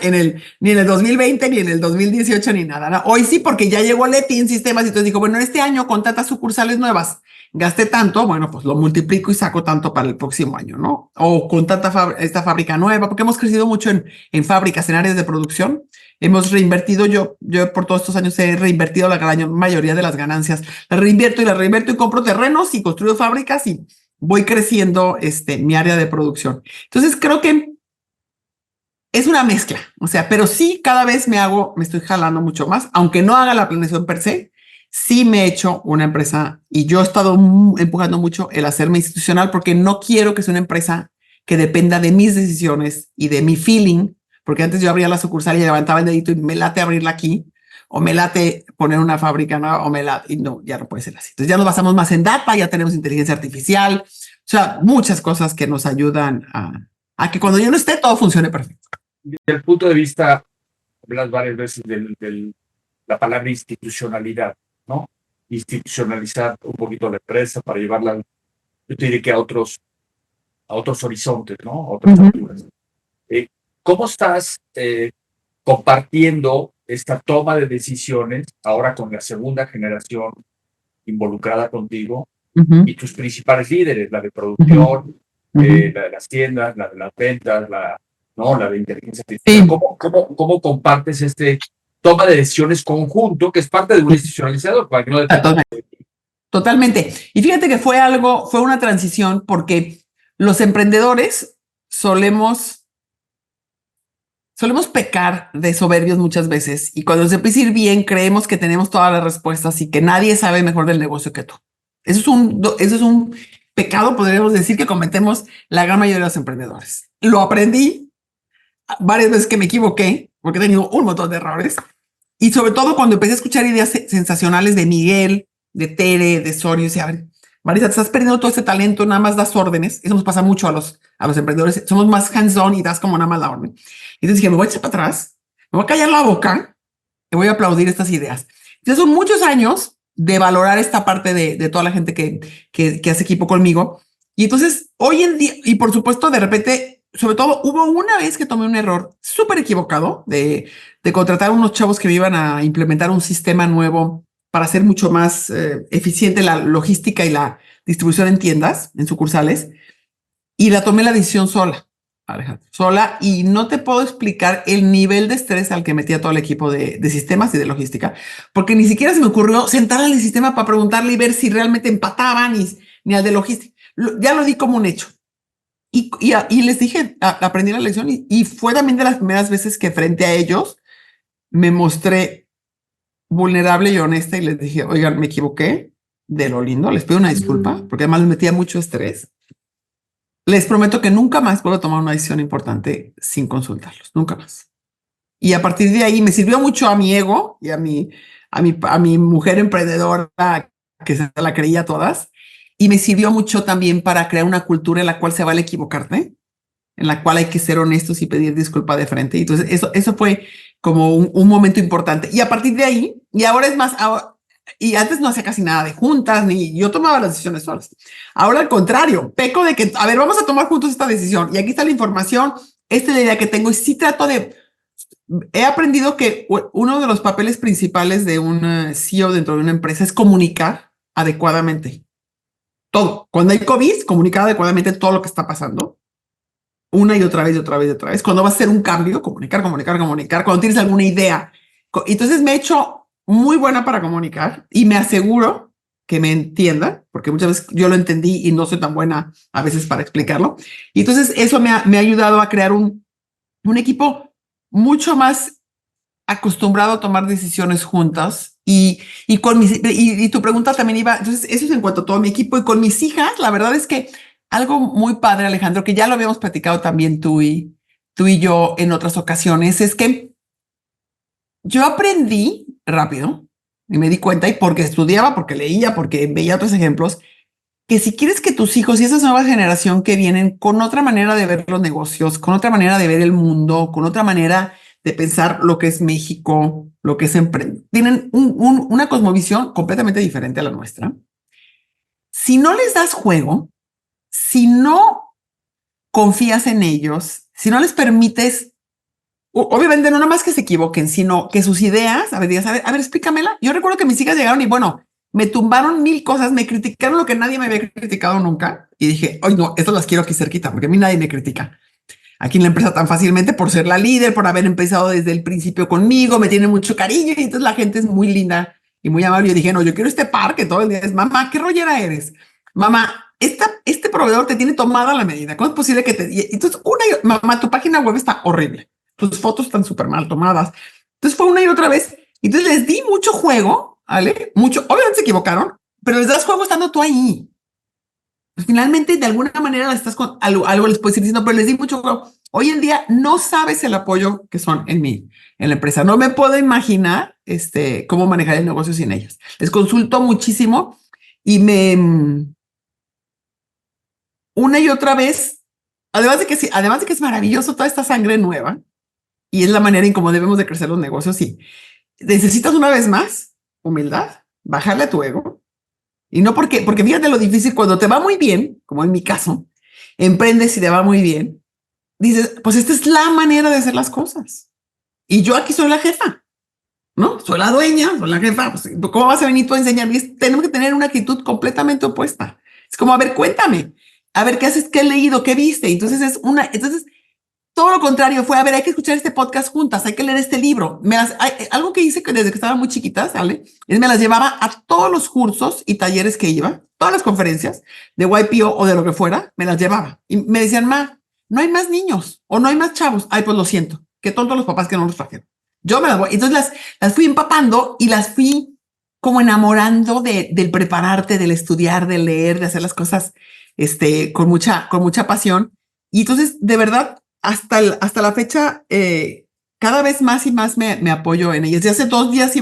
ni en el 2020, ni en el 2018, ni nada, ¿no? Hoy sí, porque ya llegó Leti en sistemas y entonces dijo, bueno, este año con tantas sucursales nuevas, gasté tanto, bueno, pues lo multiplico y saco tanto para el próximo año, ¿no? O con esta fábrica nueva, porque hemos crecido mucho en fábricas, en áreas de producción. Hemos reinvertido, yo por todos estos años he reinvertido la gran mayoría de las ganancias. La reinvierto y compro terrenos y construyo fábricas y voy creciendo mi área de producción. Entonces creo que es una mezcla, o sea, pero sí cada vez me estoy jalando mucho más, aunque no haga la planeación per se, sí me he hecho una empresa y yo he estado empujando mucho el hacerme institucional porque no quiero que sea una empresa que dependa de mis decisiones y de mi feeling, porque antes yo abría la sucursal y levantaba el dedito y me late abrirla aquí, o me late poner una fábrica, ¿no? O me late, y no, ya no puede ser así. Entonces ya nos basamos más en data, ya tenemos inteligencia artificial, o sea, muchas cosas que nos ayudan a que cuando yo no esté todo funcione perfecto. Desde el punto de vista, hablas varias veces de la palabra institucionalidad, ¿no? Institucionalizar un poquito la empresa para llevarla, yo te diría que a otros horizontes, ¿no? A otras alturas. ¿Cómo estás compartiendo esta toma de decisiones ahora con la segunda generación involucrada contigo y tus principales líderes, la de producción, la de las tiendas, la de las ventas, la de inteligencia artificial? ¿Cómo compartes toma de decisiones conjunto que es parte de un institucionalizador? Para que no Totalmente. Y fíjate que fue una transición porque los emprendedores solemos pecar de soberbios muchas veces y cuando se empieza a ir bien creemos que tenemos todas las respuestas y que nadie sabe mejor del negocio que tú. Eso es un pecado, podríamos decir, que cometemos la gran mayoría de los emprendedores. Lo aprendí varias veces que me equivoqué porque he tenido un montón de errores y sobre todo cuando empecé a escuchar ideas sensacionales de Miguel, de Tere, de Sorio, y a ver, Marisa, te estás perdiendo todo este talento, nada más das órdenes. Eso nos pasa mucho a los emprendedores. Somos más hands-on y das como nada más la orden. Y entonces dije, me voy a echar para atrás, me voy a callar la boca y voy a aplaudir estas ideas. Entonces son muchos años de valorar esta parte de toda la gente que hace equipo conmigo. Y entonces hoy en día, y por supuesto de repente, sobre todo hubo una vez que tomé un error súper equivocado de contratar a unos chavos que me iban a implementar un sistema nuevo para hacer mucho más eficiente la logística y la distribución en tiendas, en sucursales, y tomé la decisión sola, Alejandro, sola, y no te puedo explicar el nivel de estrés al que metía todo el equipo de sistemas y de logística, porque ni siquiera se me ocurrió sentar al sistema para preguntarle y ver si realmente empataban, ni al de logística. Ya lo di como un hecho. Y les dije, aprendí la lección y fue también de las primeras veces que frente a ellos me mostré vulnerable y honesta y les dije, oigan, me equivoqué de lo lindo, les pido una disculpa, porque además les metía mucho estrés. Les prometo que nunca más vuelvo a tomar una decisión importante sin consultarlos, nunca más. Y a partir de ahí me sirvió mucho a mi ego y a mi mujer emprendedora que se la creía todas, y me sirvió mucho también para crear una cultura en la cual se vale equivocarte, en la cual hay que ser honestos y pedir disculpa de frente. Y entonces eso fue como un momento importante. Y a partir de ahí, y ahora es más, Y antes no hacía casi nada de juntas, ni yo tomaba las decisiones solas. Ahora al contrario, peco de que, a ver, vamos a tomar juntos esta decisión. Y aquí está la información, esta es la idea que tengo. Y sí trato de, he aprendido que uno de los papeles principales de un CEO dentro de una empresa es comunicar adecuadamente. Todo. Cuando hay COVID, comunicar adecuadamente todo lo que está pasando. Una y otra vez, y otra vez, y otra vez. Cuando va a hacer un cambio, comunicar. Cuando tienes alguna idea. Entonces me he hecho muy buena para comunicar y me aseguro que me entienda, porque muchas veces yo lo entendí y no soy tan buena a veces para explicarlo. Y entonces eso me ha ayudado a crear un equipo mucho más acostumbrado a tomar decisiones juntas. Y tu pregunta también iba, entonces eso es en cuanto a todo mi equipo. Y con mis hijas, la verdad es que algo muy padre, Alejandro, que ya lo habíamos platicado también tú y yo en otras ocasiones, es que yo aprendí rápido y me di cuenta, y porque estudiaba, porque leía, porque veía otros ejemplos, que si quieres que tus hijos y esa nueva generación que vienen con otra manera de ver los negocios, con otra manera de ver el mundo, con otra manera de pensar lo que es México, lo que es emprender, tienen una cosmovisión completamente diferente a la nuestra. Si no les das juego, si no confías en ellos, si no les permites, obviamente no nada más que se equivoquen, sino que sus ideas, a ver, digas, a ver, explícamela. Yo recuerdo que mis hijas llegaron y bueno, me tumbaron 1000 cosas, me criticaron lo que nadie me había criticado nunca. Y dije, oye, no, estas las quiero aquí cerquita, porque a mí nadie me critica aquí en la empresa tan fácilmente por ser la líder, por haber empezado desde el principio conmigo, me tiene mucho cariño y entonces la gente es muy linda y muy amable. Yo dije, no, yo quiero este par que todo el día es, mamá, ¿qué rollera eres? Mamá, este proveedor te tiene tomada la medida. ¿Cómo es posible que te...? Y entonces, mamá, tu página web está horrible. Tus fotos están súper mal tomadas. Entonces fue una y otra vez. Entonces les di mucho juego, ¿vale? Mucho. Obviamente se equivocaron, pero les das juego estando tú ahí. Pues finalmente, de alguna manera, estás con algo les puedes ir diciendo, pero les di mucho juego. Hoy en día no sabes el apoyo que son en la empresa. No me puedo imaginar cómo manejar el negocio sin ellos. Les consulto muchísimo y una y otra vez, además de que es maravilloso toda esta sangre nueva y es la manera en cómo debemos de crecer los negocios. Sí, necesitas una vez más humildad, bajarle a tu ego. Y no porque fíjate lo difícil cuando te va muy bien, como en mi caso, emprendes y te va muy bien, dices, pues esta es la manera de hacer las cosas. Y yo aquí soy la jefa, ¿no? Soy la dueña, soy la jefa. Pues, ¿cómo vas a venir tú a enseñarme? Tenemos que tener una actitud completamente opuesta. Es como, a ver, cuéntame, a ver qué haces, qué he leído, qué viste. Entonces todo lo contrario fue, a ver, hay que escuchar este podcast juntas, hay que leer este libro. Algo que hice desde que estaba muy chiquita, ¿sale? Es me las llevaba a todos los cursos y talleres que iba, todas las conferencias de YPO o de lo que fuera, me las llevaba. Y me decían, ma, no hay más niños o no hay más chavos. Ay, pues lo siento, qué tontos los papás que no los trajeron. Yo me las voy. Entonces las fui empapando y las fui como enamorando del prepararte, del estudiar, del leer, de hacer las cosas con mucha pasión. Y entonces, de verdad, hasta la fecha, cada vez más y más me apoyo en ellas. Y hace 2 días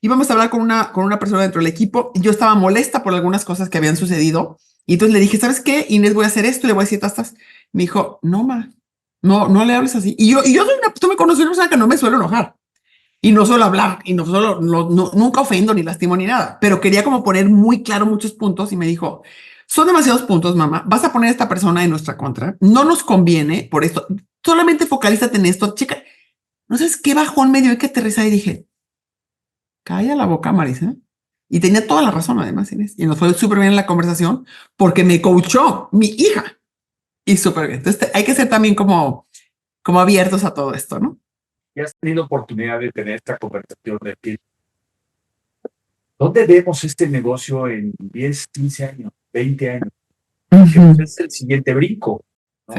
íbamos a hablar con una persona dentro del equipo y yo estaba molesta por algunas cosas que habían sucedido. Y entonces le dije, ¿sabes qué? Inés, voy a hacer esto, le voy a decir estas. Me dijo, no, ma, no le hables así. Y yo tú me conoces, una persona que no me suelo enojar. Y no suelo hablar, y nunca ofendo, ni lastimo, ni nada. Pero quería como poner muy claro muchos puntos y me dijo, son demasiados puntos, mamá. Vas a poner a esta persona en nuestra contra. No nos conviene por esto. Solamente focalízate en esto. Chica, no sabes qué bajón me dio y que aterrizar y dije, calla la boca, Marisa. Y tenía toda la razón, además, Inés. Y nos fue súper bien en la conversación porque me coachó mi hija. Y súper bien. Entonces hay que ser también como abiertos a todo esto, ¿no? Y has tenido oportunidad de tener esta conversación de decir, ¿dónde vemos este negocio en 10, 15 años, 20 años? Uh-huh. Es el siguiente brinco, ¿no?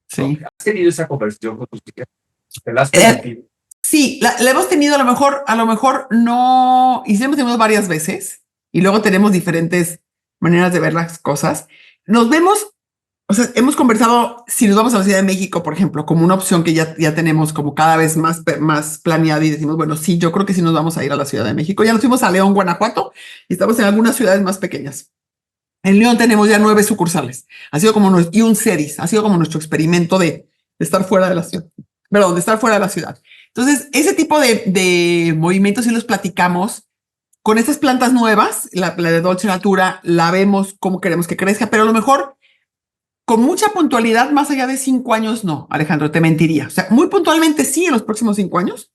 Sí. ¿Has tenido esa conversación con tus hijas? ¿Te la has permitido? Sí, la hemos tenido a lo mejor no, y sí hemos tenido varias veces, y luego tenemos diferentes maneras de ver las cosas. Nos vemos, o sea, hemos conversado si nos vamos a la Ciudad de México, por ejemplo, como una opción que ya tenemos como cada vez más planeada y decimos, bueno, sí, yo creo que sí nos vamos a ir a la Ciudad de México. Ya nos fuimos a León, Guanajuato, y estamos en algunas ciudades más pequeñas. En León tenemos ya 9 sucursales. Ha sido como y un CERIS, ha sido como nuestro experimento de estar fuera de la ciudad. Perdón, de estar fuera de la ciudad. Entonces, ese tipo de movimientos sí los platicamos con estas plantas nuevas, la de Dolce Natura, la vemos cómo queremos que crezca, pero a lo mejor con mucha puntualidad, más allá de 5 años, no, Alejandro, te mentiría. O sea, muy puntualmente sí en los próximos 5 años.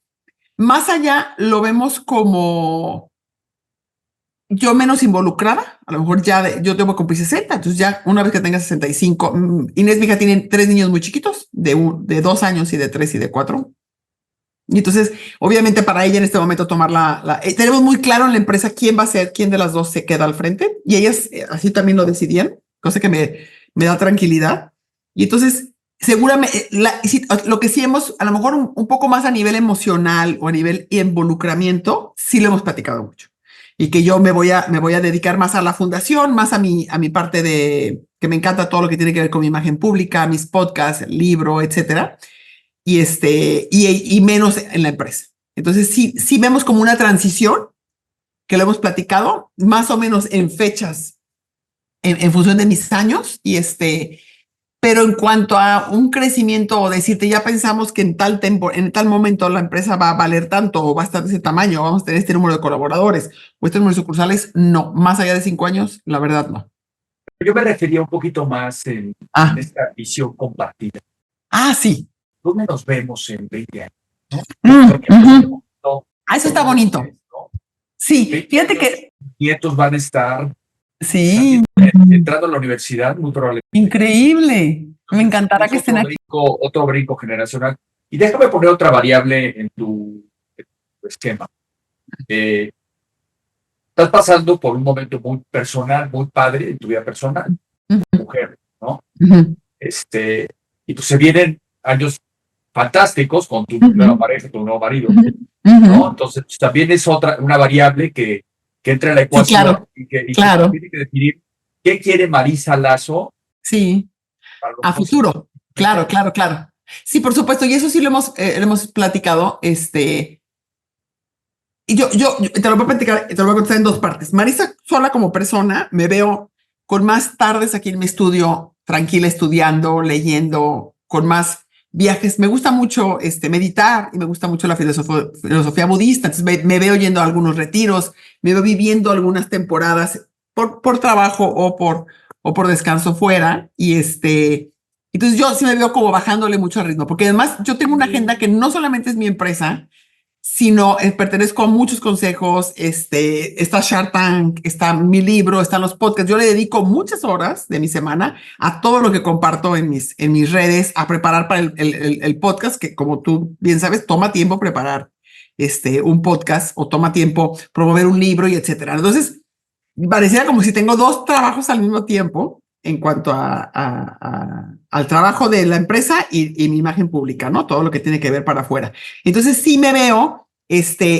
Más allá lo vemos como yo menos involucrada. A lo mejor ya yo tengo que cumplir 60, entonces ya una vez que tenga 65, Inés, mi hija, tiene 3 niños muy chiquitos, de 2 años y de 3 y de 4. Y entonces, obviamente para ella en este momento tomar tenemos muy claro en la empresa quién va a ser, quién de las dos se queda al frente. Y ellas así también lo decidían, cosa que me da tranquilidad. Y entonces, seguramente, lo que sí hemos, a lo mejor un poco más a nivel emocional o a nivel involucramiento, sí lo hemos platicado mucho. Y que yo me voy a dedicar más a la fundación, más a mi parte que me encanta todo lo que tiene que ver con mi imagen pública, mis podcasts, el libro, etcétera. Y menos en la empresa. Entonces sí vemos como una transición que lo hemos platicado más o menos en fechas en función de mis años pero en cuanto a un crecimiento o decirte ya pensamos que en tal momento la empresa va a valer tanto o va a estar de ese tamaño, vamos a tener este número de colaboradores o este número de sucursales, no, más allá de 5 años, la verdad no. Yo me refería un poquito más en esta visión compartida. Sí. ¿Dónde nos vemos en 20 años? Eso está bonito. ¿No? Sí, fíjate que nietos van a estar entrando a la universidad, muy probablemente. Increíble. Me encantará que estén aquí. Otro brinco generacional. Y déjame poner otra variable en tu esquema. Estás pasando por un momento muy personal, muy padre en tu vida personal, mujer, ¿no? Y pues se vienen años fantásticos con tu nueva pareja, tu nuevo marido, ¿no? Entonces pues, también es una variable que entra en la ecuación y que tiene que definir qué quiere Marisa Lazo. Sí, a futuro. Claro. Sí, por supuesto, y eso sí lo hemos platicado. Y yo te lo voy a platicar, te lo voy a contar en 2 partes. Marisa sola como persona, me veo con más tardes aquí en mi estudio, tranquila, estudiando, leyendo, con más viajes. Me gusta mucho meditar y me gusta mucho la filosofía budista. Entonces me veo yendo a algunos retiros, me veo viviendo algunas temporadas por trabajo o por descanso fuera. Y entonces yo sí me veo como bajándole mucho al ritmo, porque además yo tengo una agenda que no solamente es mi empresa, sino pertenezco a muchos consejos, está Shark Tank, está mi libro, están los podcasts. Yo le dedico muchas horas de mi semana a todo lo que comparto en mis redes, a preparar para el podcast, que como tú bien sabes, toma tiempo preparar un podcast o toma tiempo promover un libro y etcétera. Entonces, pareciera como si tengo 2 trabajos al mismo tiempo en cuanto al trabajo de la empresa y mi imagen pública, ¿no? Todo lo que tiene que ver para afuera. Entonces sí me veo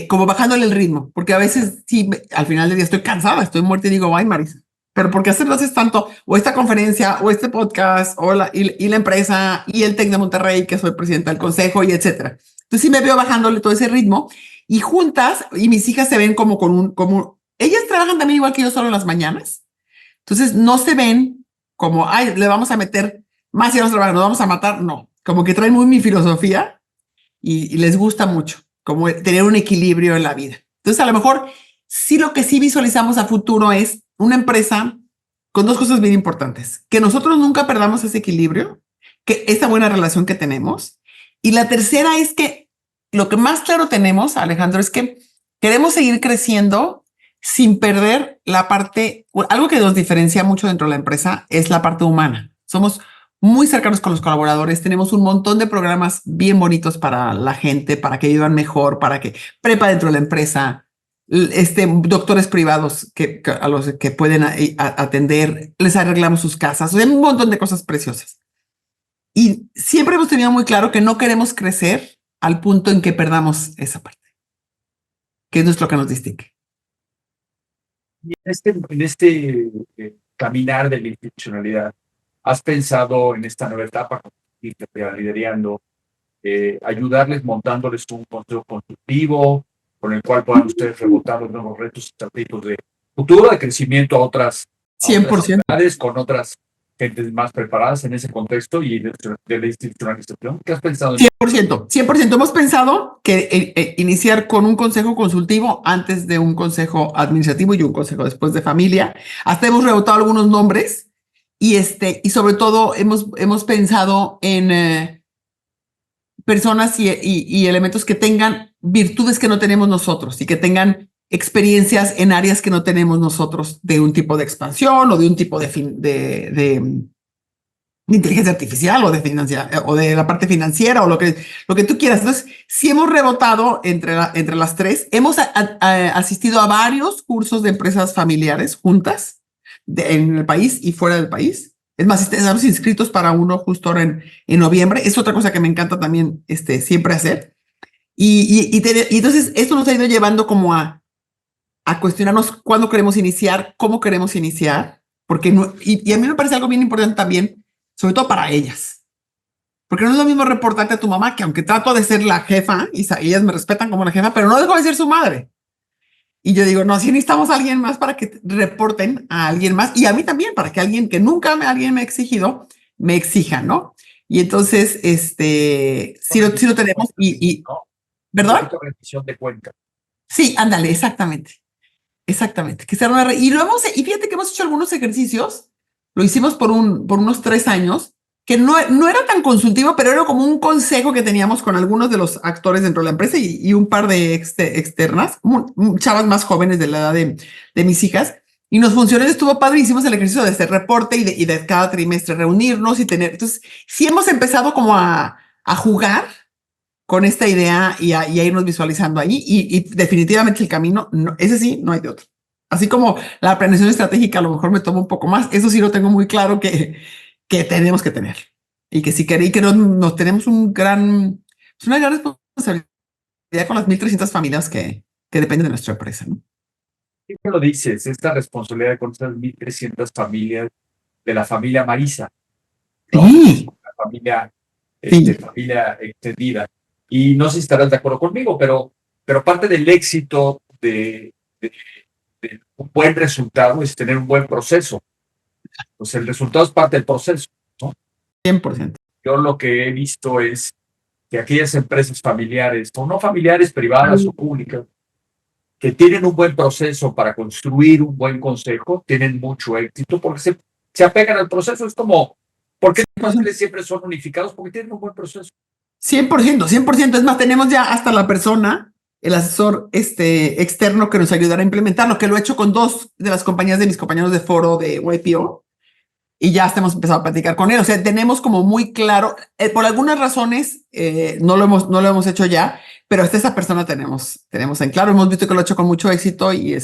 como bajándole el ritmo, porque a veces sí, al final del día estoy cansada, estoy muerta y digo, ay, Marisa, pero ¿por qué haces tanto? O esta conferencia, o este podcast, y la empresa, y el TEC de Monterrey, que soy presidenta del consejo, y etcétera. Entonces sí me veo bajándole todo ese ritmo, y juntas, y mis hijas se ven como ellas trabajan también igual que yo solo en las mañanas, entonces no se ven como, ay, le vamos a meter más y vamos a trabajar, nos vamos a matar. No, como que traen muy mi filosofía y les gusta mucho, como tener un equilibrio en la vida. Entonces, a lo mejor, sí lo que sí visualizamos a futuro es una empresa con 2 cosas bien importantes. Que nosotros nunca perdamos ese equilibrio, que esa buena relación que tenemos. Y la tercera es que lo que más claro tenemos, Alejandro, es que queremos seguir creciendo sin perder la parte, algo que nos diferencia mucho dentro de la empresa es la parte humana. Somos muy cercanos con los colaboradores, tenemos un montón de programas bien bonitos para la gente, para que vivan mejor, para que prepa dentro de la empresa, doctores privados a los que pueden atender, les arreglamos sus casas, un montón de cosas preciosas. Y siempre hemos tenido muy claro que no queremos crecer al punto en que perdamos esa parte, que es nuestro que nos distingue. Y en este caminar de la institucionalidad, ¿has pensado en esta nueva etapa que liderando, ayudarles montándoles un consejo constructivo con el cual puedan ustedes rebotar los nuevos retos estratégicos de futuro, de crecimiento a otras 100%. Con otras gentes más preparadas en ese contexto y de la institucionalización? ¿Qué has pensado? 100%, 100%. Hemos pensado que iniciar con un consejo consultivo antes de un consejo administrativo y un consejo después de familia. Hasta hemos rebotado algunos nombres y sobre todo hemos pensado en personas y elementos que tengan virtudes que no tenemos nosotros y que tengan experiencias en áreas que no tenemos nosotros, de un tipo de expansión o de un tipo de inteligencia artificial o o de la parte financiera o lo que tú quieras. Entonces, sí hemos rebotado entre las tres. Hemos asistido a varios cursos de empresas familiares juntas en el país y fuera del país. Es más, estamos inscritos para uno justo ahora en noviembre. Es otra cosa que me encanta también siempre hacer. Y entonces esto nos ha ido llevando como a cuestionarnos cuándo queremos iniciar, cómo queremos iniciar, porque y a mí me parece algo bien importante también, sobre todo para ellas. Porque no es lo mismo reportarte a tu mamá, que aunque trato de ser la jefa, y ellas me respetan como la jefa, pero no dejo de ser su madre. Y yo digo, no, si necesitamos a alguien más para que reporten a alguien más, y a mí también, para que alguien que nunca alguien me ha exigido, me exija, ¿no? Y entonces, sí lo tenemos, ¿Perdón? Rendición de cuenta. Sí, ándale, exactamente. Exactamente. Que sea y y fíjate que hemos hecho algunos ejercicios, lo hicimos por unos 3 años, que no era tan consultivo, pero era como un consejo que teníamos con algunos de los actores dentro de la empresa y un par de externas, chavas más jóvenes de la edad de mis hijas, y nos funcionó, estuvo padre, hicimos el ejercicio de hacer reporte y de cada trimestre reunirnos y tener, entonces sí hemos empezado como a jugar con esta idea y a irnos visualizando ahí y definitivamente el camino, ese sí, no hay de otro. Así como la planeación estratégica a lo mejor me toma un poco más, eso sí lo tengo muy claro que tenemos que tener y que si queréis que nos tenemos una gran responsabilidad con las 1,300 familias que dependen de nuestra empresa, ¿no? ¿Qué lo dices? Esta responsabilidad con estas 1,300 familias de la familia Marisa, ¿no? Sí. La familia, Sí. familia extendida. Y no sé si estarás de acuerdo conmigo, pero parte del éxito de un buen resultado es tener un buen proceso. Pues el resultado es parte del proceso, ¿no? 100%. Yo lo que he visto es que aquellas empresas familiares, o no familiares, privadas o públicas, que tienen un buen proceso para construir un buen consejo, tienen mucho éxito porque se apegan al proceso. Es como, ¿por qué los paneles siempre son unificados? Porque tienen un buen proceso. 100%, 100%. Es más, tenemos ya hasta la persona, el asesor externo que nos ayudará a implementarlo, que lo he hecho con 2 de las compañías de mis compañeros de foro de YPO y ya hemos empezado a platicar con él. O sea, tenemos como muy claro, por algunas razones no lo hemos hecho ya, pero hasta esa persona tenemos en claro. Hemos visto que lo ha hecho con mucho éxito y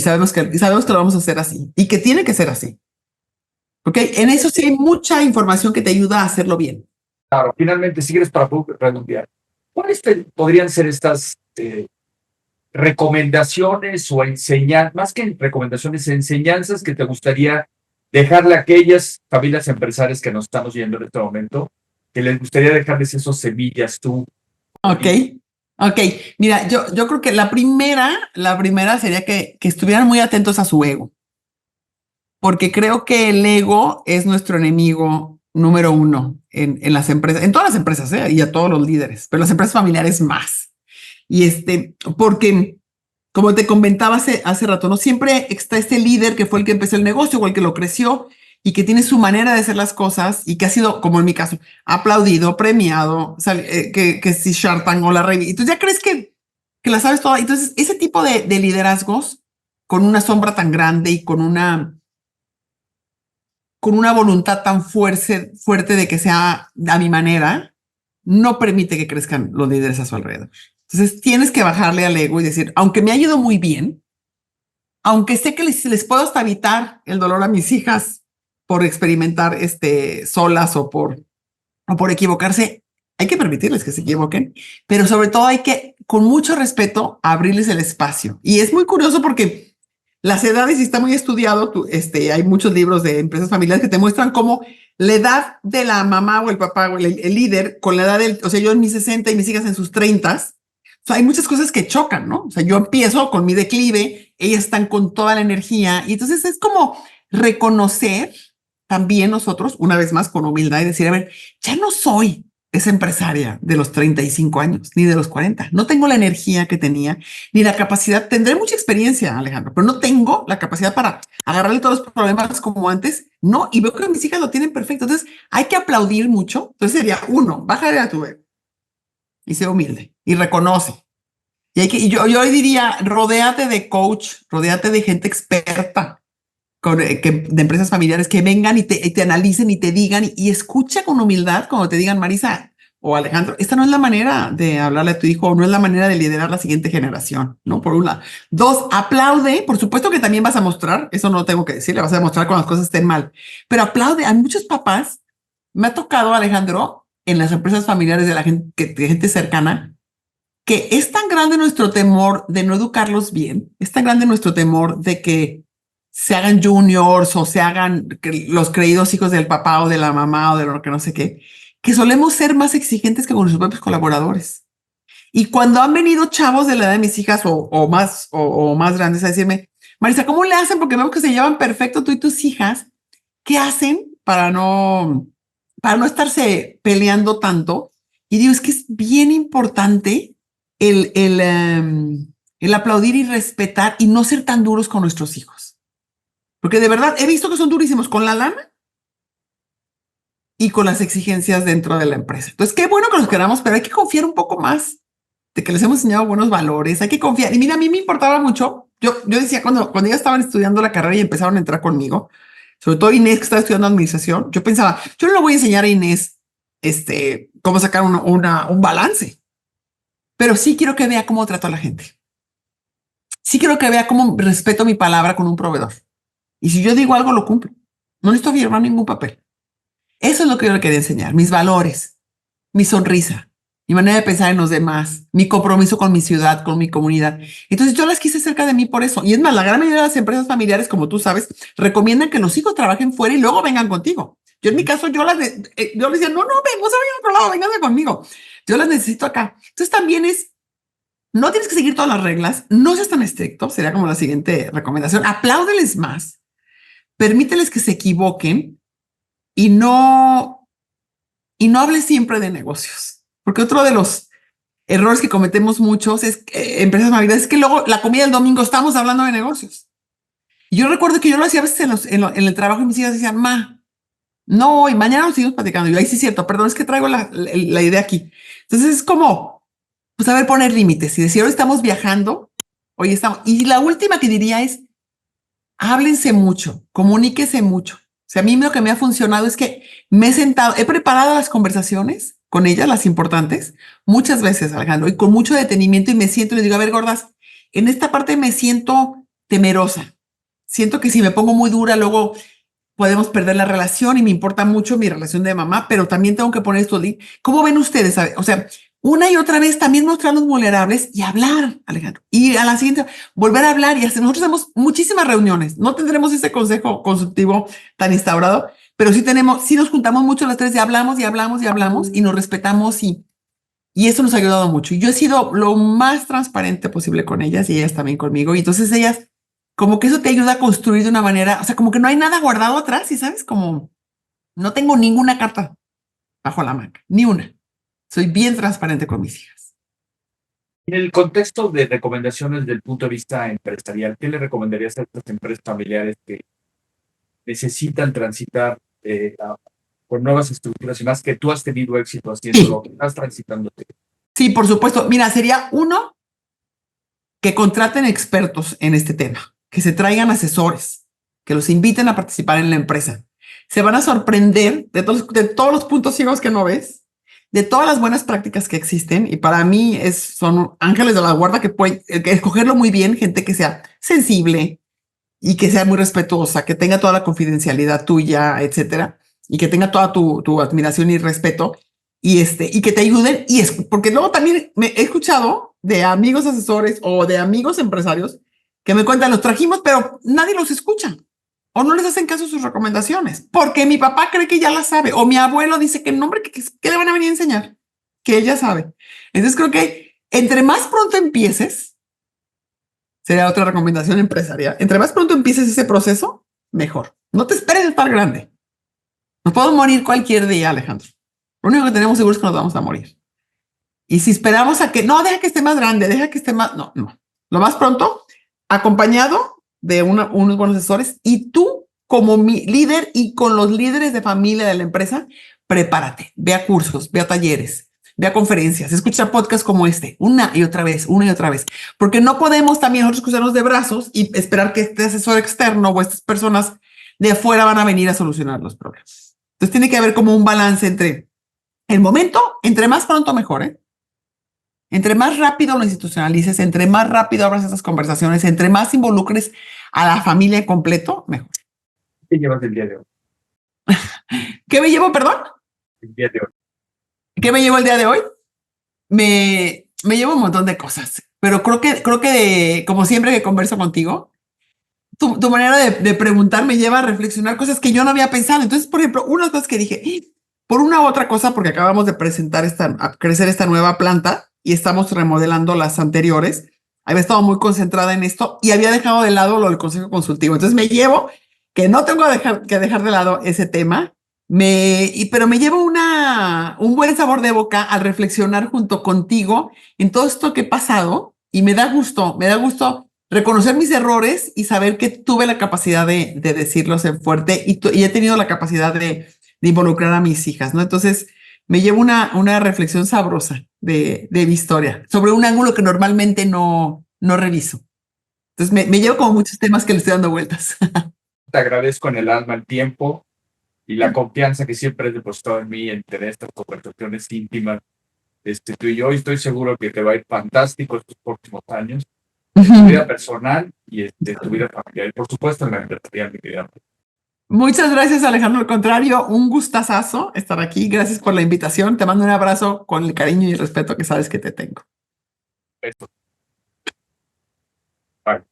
sabemos que lo vamos a hacer así y que tiene que ser así. ¿Ok? En eso sí hay mucha información que te ayuda a hacerlo bien. Claro, finalmente, si quieres para redondear, ¿cuáles podrían ser estas recomendaciones o enseñanzas, más que recomendaciones, enseñanzas que te gustaría dejarle a aquellas familias empresarias que nos estamos yendo en este momento, que les gustaría dejarles esos semillas tú? Ok. Mira, yo creo que la primera sería que estuvieran muy atentos a su ego, porque creo que el ego es nuestro enemigo número 1 en las empresas, en todas las empresas, y a todos los líderes, pero las empresas familiares más. Y porque como te comentaba hace rato, no siempre está este líder que fue el que empezó el negocio o el que lo creció y que tiene su manera de hacer las cosas y que ha sido, como en mi caso, aplaudido, premiado, que si Shark Tank o la revista. Entonces ya crees que la sabes toda. Entonces ese tipo de liderazgos con una sombra tan grande y con una voluntad tan fuerte de que sea a mi manera, no permite que crezcan los líderes a su alrededor. Entonces tienes que bajarle al ego y decir, aunque me ha ido muy bien, aunque sé que les puedo hasta evitar el dolor a mis hijas por experimentar solas o por equivocarse, hay que permitirles que se equivoquen, pero sobre todo hay que, con mucho respeto, abrirles el espacio. Y es muy curioso porque las edades, y está muy estudiado, hay muchos libros de empresas familiares que te muestran cómo la edad de la mamá o el papá o el líder con la edad o sea, yo en mis 60 y mis hijas en sus 30, o sea, hay muchas cosas que chocan, ¿no? O sea, yo empiezo con mi declive, ellas están con toda la energía y entonces es como reconocer también nosotros, una vez más, con humildad y decir, a ver, ya no soy esa empresaria de los 35 años, ni de los 40. No tengo la energía que tenía, ni la capacidad. Tendré mucha experiencia, Alejandro, pero no tengo la capacidad para agarrarle todos los problemas como antes. No, y veo que mis hijas lo tienen perfecto. Entonces, hay que aplaudir mucho. Entonces sería, uno, bájale a tu ego y sé humilde y reconoce. Y yo diría, rodéate de coach, rodéate de gente experta de empresas familiares que vengan y te analicen y te digan y escucha con humildad cuando te digan, Marisa o Alejandro, esta no es la manera de hablarle a tu hijo o no es la manera de liderar la siguiente generación, ¿no? Por un lado. Dos, aplaude. Por supuesto que también vas a mostrar, eso no tengo que decir, le vas a demostrar cuando las cosas estén mal, pero aplaude. A muchos papás me ha tocado, Alejandro, en las empresas familiares de la gente, de gente cercana, que es tan grande nuestro temor de no educarlos bien, es tan grande nuestro temor de que se hagan juniors o se hagan los creídos hijos del papá o de la mamá o de lo que no sé qué, que solemos ser más exigentes que con nuestros propios colaboradores. Y cuando han venido chavos de la edad de mis hijas o más grandes a decirme, Marisa, ¿cómo le hacen? Porque vemos que se llevan perfecto tú y tus hijas. ¿Qué hacen para no estarse peleando tanto? Y digo, es que es bien importante el aplaudir y respetar y no ser tan duros con nuestros hijos. Porque de verdad he visto que son durísimos con la lana y con las exigencias dentro de la empresa. Entonces, qué bueno que los queramos, pero hay que confiar un poco más de que les hemos enseñado buenos valores. Hay que confiar. Y mira, a mí me importaba mucho. Yo decía cuando ya estaban estudiando la carrera y empezaron a entrar conmigo, sobre todo Inés, que estaba estudiando administración, yo pensaba, yo no le voy a enseñar a Inés cómo sacar un balance, pero sí quiero que vea cómo trato a la gente. Sí quiero que vea cómo respeto mi palabra con un proveedor. Y si yo digo algo, lo cumplo. No necesito firmar ningún papel. Eso es lo que yo le quería enseñar. Mis valores, mi sonrisa, mi manera de pensar en los demás, mi compromiso con mi ciudad, con mi comunidad. Entonces yo las quise cerca de mí por eso. Y es más, la gran mayoría de las empresas familiares, como tú sabes, recomiendan que los hijos trabajen fuera y luego vengan contigo. Yo en mi caso, yo les decía, no, vengan a otro lado, vengan conmigo. Yo las necesito acá. Entonces también no tienes que seguir todas las reglas, no seas tan estricto, sería como la siguiente recomendación. Apláudeles más. Permíteles que se equivoquen y no hables siempre de negocios. Porque otro de los errores que cometemos muchos es empresas familiares es que luego la comida del domingo estamos hablando de negocios. Y yo recuerdo que yo lo hacía a veces en el trabajo y mis hijas decían, no, y mañana nos seguimos platicando. Y yo, ahí sí es cierto, perdón, es que traigo la idea aquí. Entonces es como, pues saber poner límites y decir, hoy estamos viajando, hoy estamos. Y la última que diría es, háblense mucho, comuníquese mucho. O sea, a mí lo que me ha funcionado es que me he sentado, he preparado las conversaciones con ellas, las importantes, muchas veces, Alejandro, y con mucho detenimiento y me siento y les digo, a ver, gordas, en esta parte me siento temerosa. Siento que si me pongo muy dura, luego podemos perder la relación y me importa mucho mi relación de mamá, pero también tengo que poner esto. ¿Cómo ven ustedes? O sea, una y otra vez también mostrarnos vulnerables y hablar, Alejandro. Y a la siguiente, volver a hablar y hacer. Nosotros tenemos muchísimas reuniones. No tendremos ese consejo consultivo tan instaurado, pero sí nos juntamos mucho las tres y hablamos y hablamos y hablamos y nos respetamos y eso nos ha ayudado mucho. Y yo he sido lo más transparente posible con ellas y ellas también conmigo. Y entonces ellas, como que eso te ayuda a construir de una manera, o sea, como que no hay nada guardado atrás y sabes, como no tengo ninguna carta bajo la manga, ni una. Soy bien transparente con mis hijas. En el contexto de recomendaciones del punto de vista empresarial, ¿qué le recomendarías a estas empresas familiares que necesitan transitar por nuevas estructuras y más que tú has tenido éxito haciéndolo, que estás transitándote? Sí, por supuesto. Mira, sería uno, que contraten expertos en este tema, que se traigan asesores, que los inviten a participar en la empresa. Se van a sorprender de todos los puntos ciegos que no ves, de todas las buenas prácticas que existen. Y para mí son ángeles de la guarda que pueden escogerlo muy bien, gente que sea sensible y que sea muy respetuosa, que tenga toda la confidencialidad tuya, etcétera, y que tenga toda tu admiración y respeto y que te ayuden. Porque luego también me he escuchado de amigos asesores o de amigos empresarios que me cuentan, los trajimos, pero nadie los escucha o no les hacen caso a sus recomendaciones porque mi papá cree que ya la sabe o mi abuelo dice que no, hombre, ¿qué le van a venir a enseñar? Que ella sabe. Entonces creo que entre más pronto empieces, sería otra recomendación empresarial, entre más pronto empieces ese proceso, mejor. No te esperes a estar grande. Nos podemos morir cualquier día, Alejandro. Lo único que tenemos seguro es que nos vamos a morir. Y si esperamos a que, no, deja que esté más grande, deja que esté más, no. Lo más pronto, acompañado de unos buenos asesores, y tú como mi líder y con los líderes de familia de la empresa, prepárate, ve a cursos, ve a talleres, ve a conferencias, escucha podcasts como este, una y otra vez, porque no podemos también nosotros cruzarnos de brazos y esperar que este asesor externo o estas personas de afuera van a venir a solucionar los problemas. Entonces tiene que haber como un balance entre el momento, entre más pronto mejor, ¿eh? Entre más rápido lo institucionalices, entre más rápido abras esas conversaciones, entre más involucres a la familia en completo, mejor. ¿Qué llevas el día de hoy? ¿Qué me llevo, perdón? El día de hoy. ¿Qué me llevo el día de hoy? Me llevo un montón de cosas, pero creo que como siempre que converso contigo, tu manera de preguntar me lleva a reflexionar cosas que yo no había pensado. Entonces, por ejemplo, una de las cosas que dije, por una u otra cosa, porque acabamos de presentar crecer esta nueva planta y estamos remodelando las anteriores, había estado muy concentrada en esto y había dejado de lado lo del consejo consultivo. Entonces me llevo que no tengo que dejar de lado ese tema, pero me llevo un buen sabor de boca al reflexionar junto contigo en todo esto que he pasado y me da gusto reconocer mis errores y saber que tuve la capacidad de decirlos en fuerte y he tenido la capacidad de involucrar a mis hijas, ¿no? Entonces me llevo una reflexión sabrosa de mi historia sobre un ángulo que normalmente no reviso. Entonces me llevo como muchos temas que le estoy dando vueltas. Te agradezco en el alma el tiempo y la confianza que siempre has depositado en mí en tener estas conversaciones íntimas. Tú y yo, y estoy seguro que te va a ir fantástico estos próximos años, en tu vida personal y tu vida familiar. Y por supuesto en la empresarial, mi querida. Muchas gracias, Alejandro. Al contrario, un gustazazo estar aquí. Gracias por la invitación. Te mando un abrazo con el cariño y el respeto que sabes que te tengo. Esto. Bye.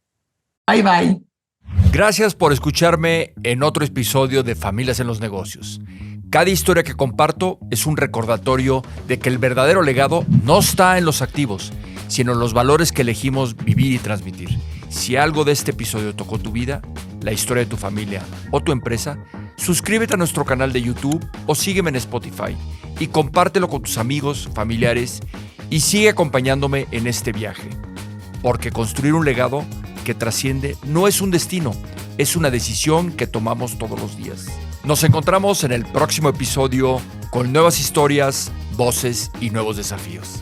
Bye, bye. Gracias por escucharme en otro episodio de Familias en los Negocios. Cada historia que comparto es un recordatorio de que el verdadero legado no está en los activos, sino en los valores que elegimos vivir y transmitir. Si algo de este episodio tocó tu vida, la historia de tu familia o tu empresa, suscríbete a nuestro canal de YouTube o sígueme en Spotify y compártelo con tus amigos, familiares y sigue acompañándome en este viaje. Porque construir un legado que trasciende no es un destino, es una decisión que tomamos todos los días. Nos encontramos en el próximo episodio con nuevas historias, voces y nuevos desafíos.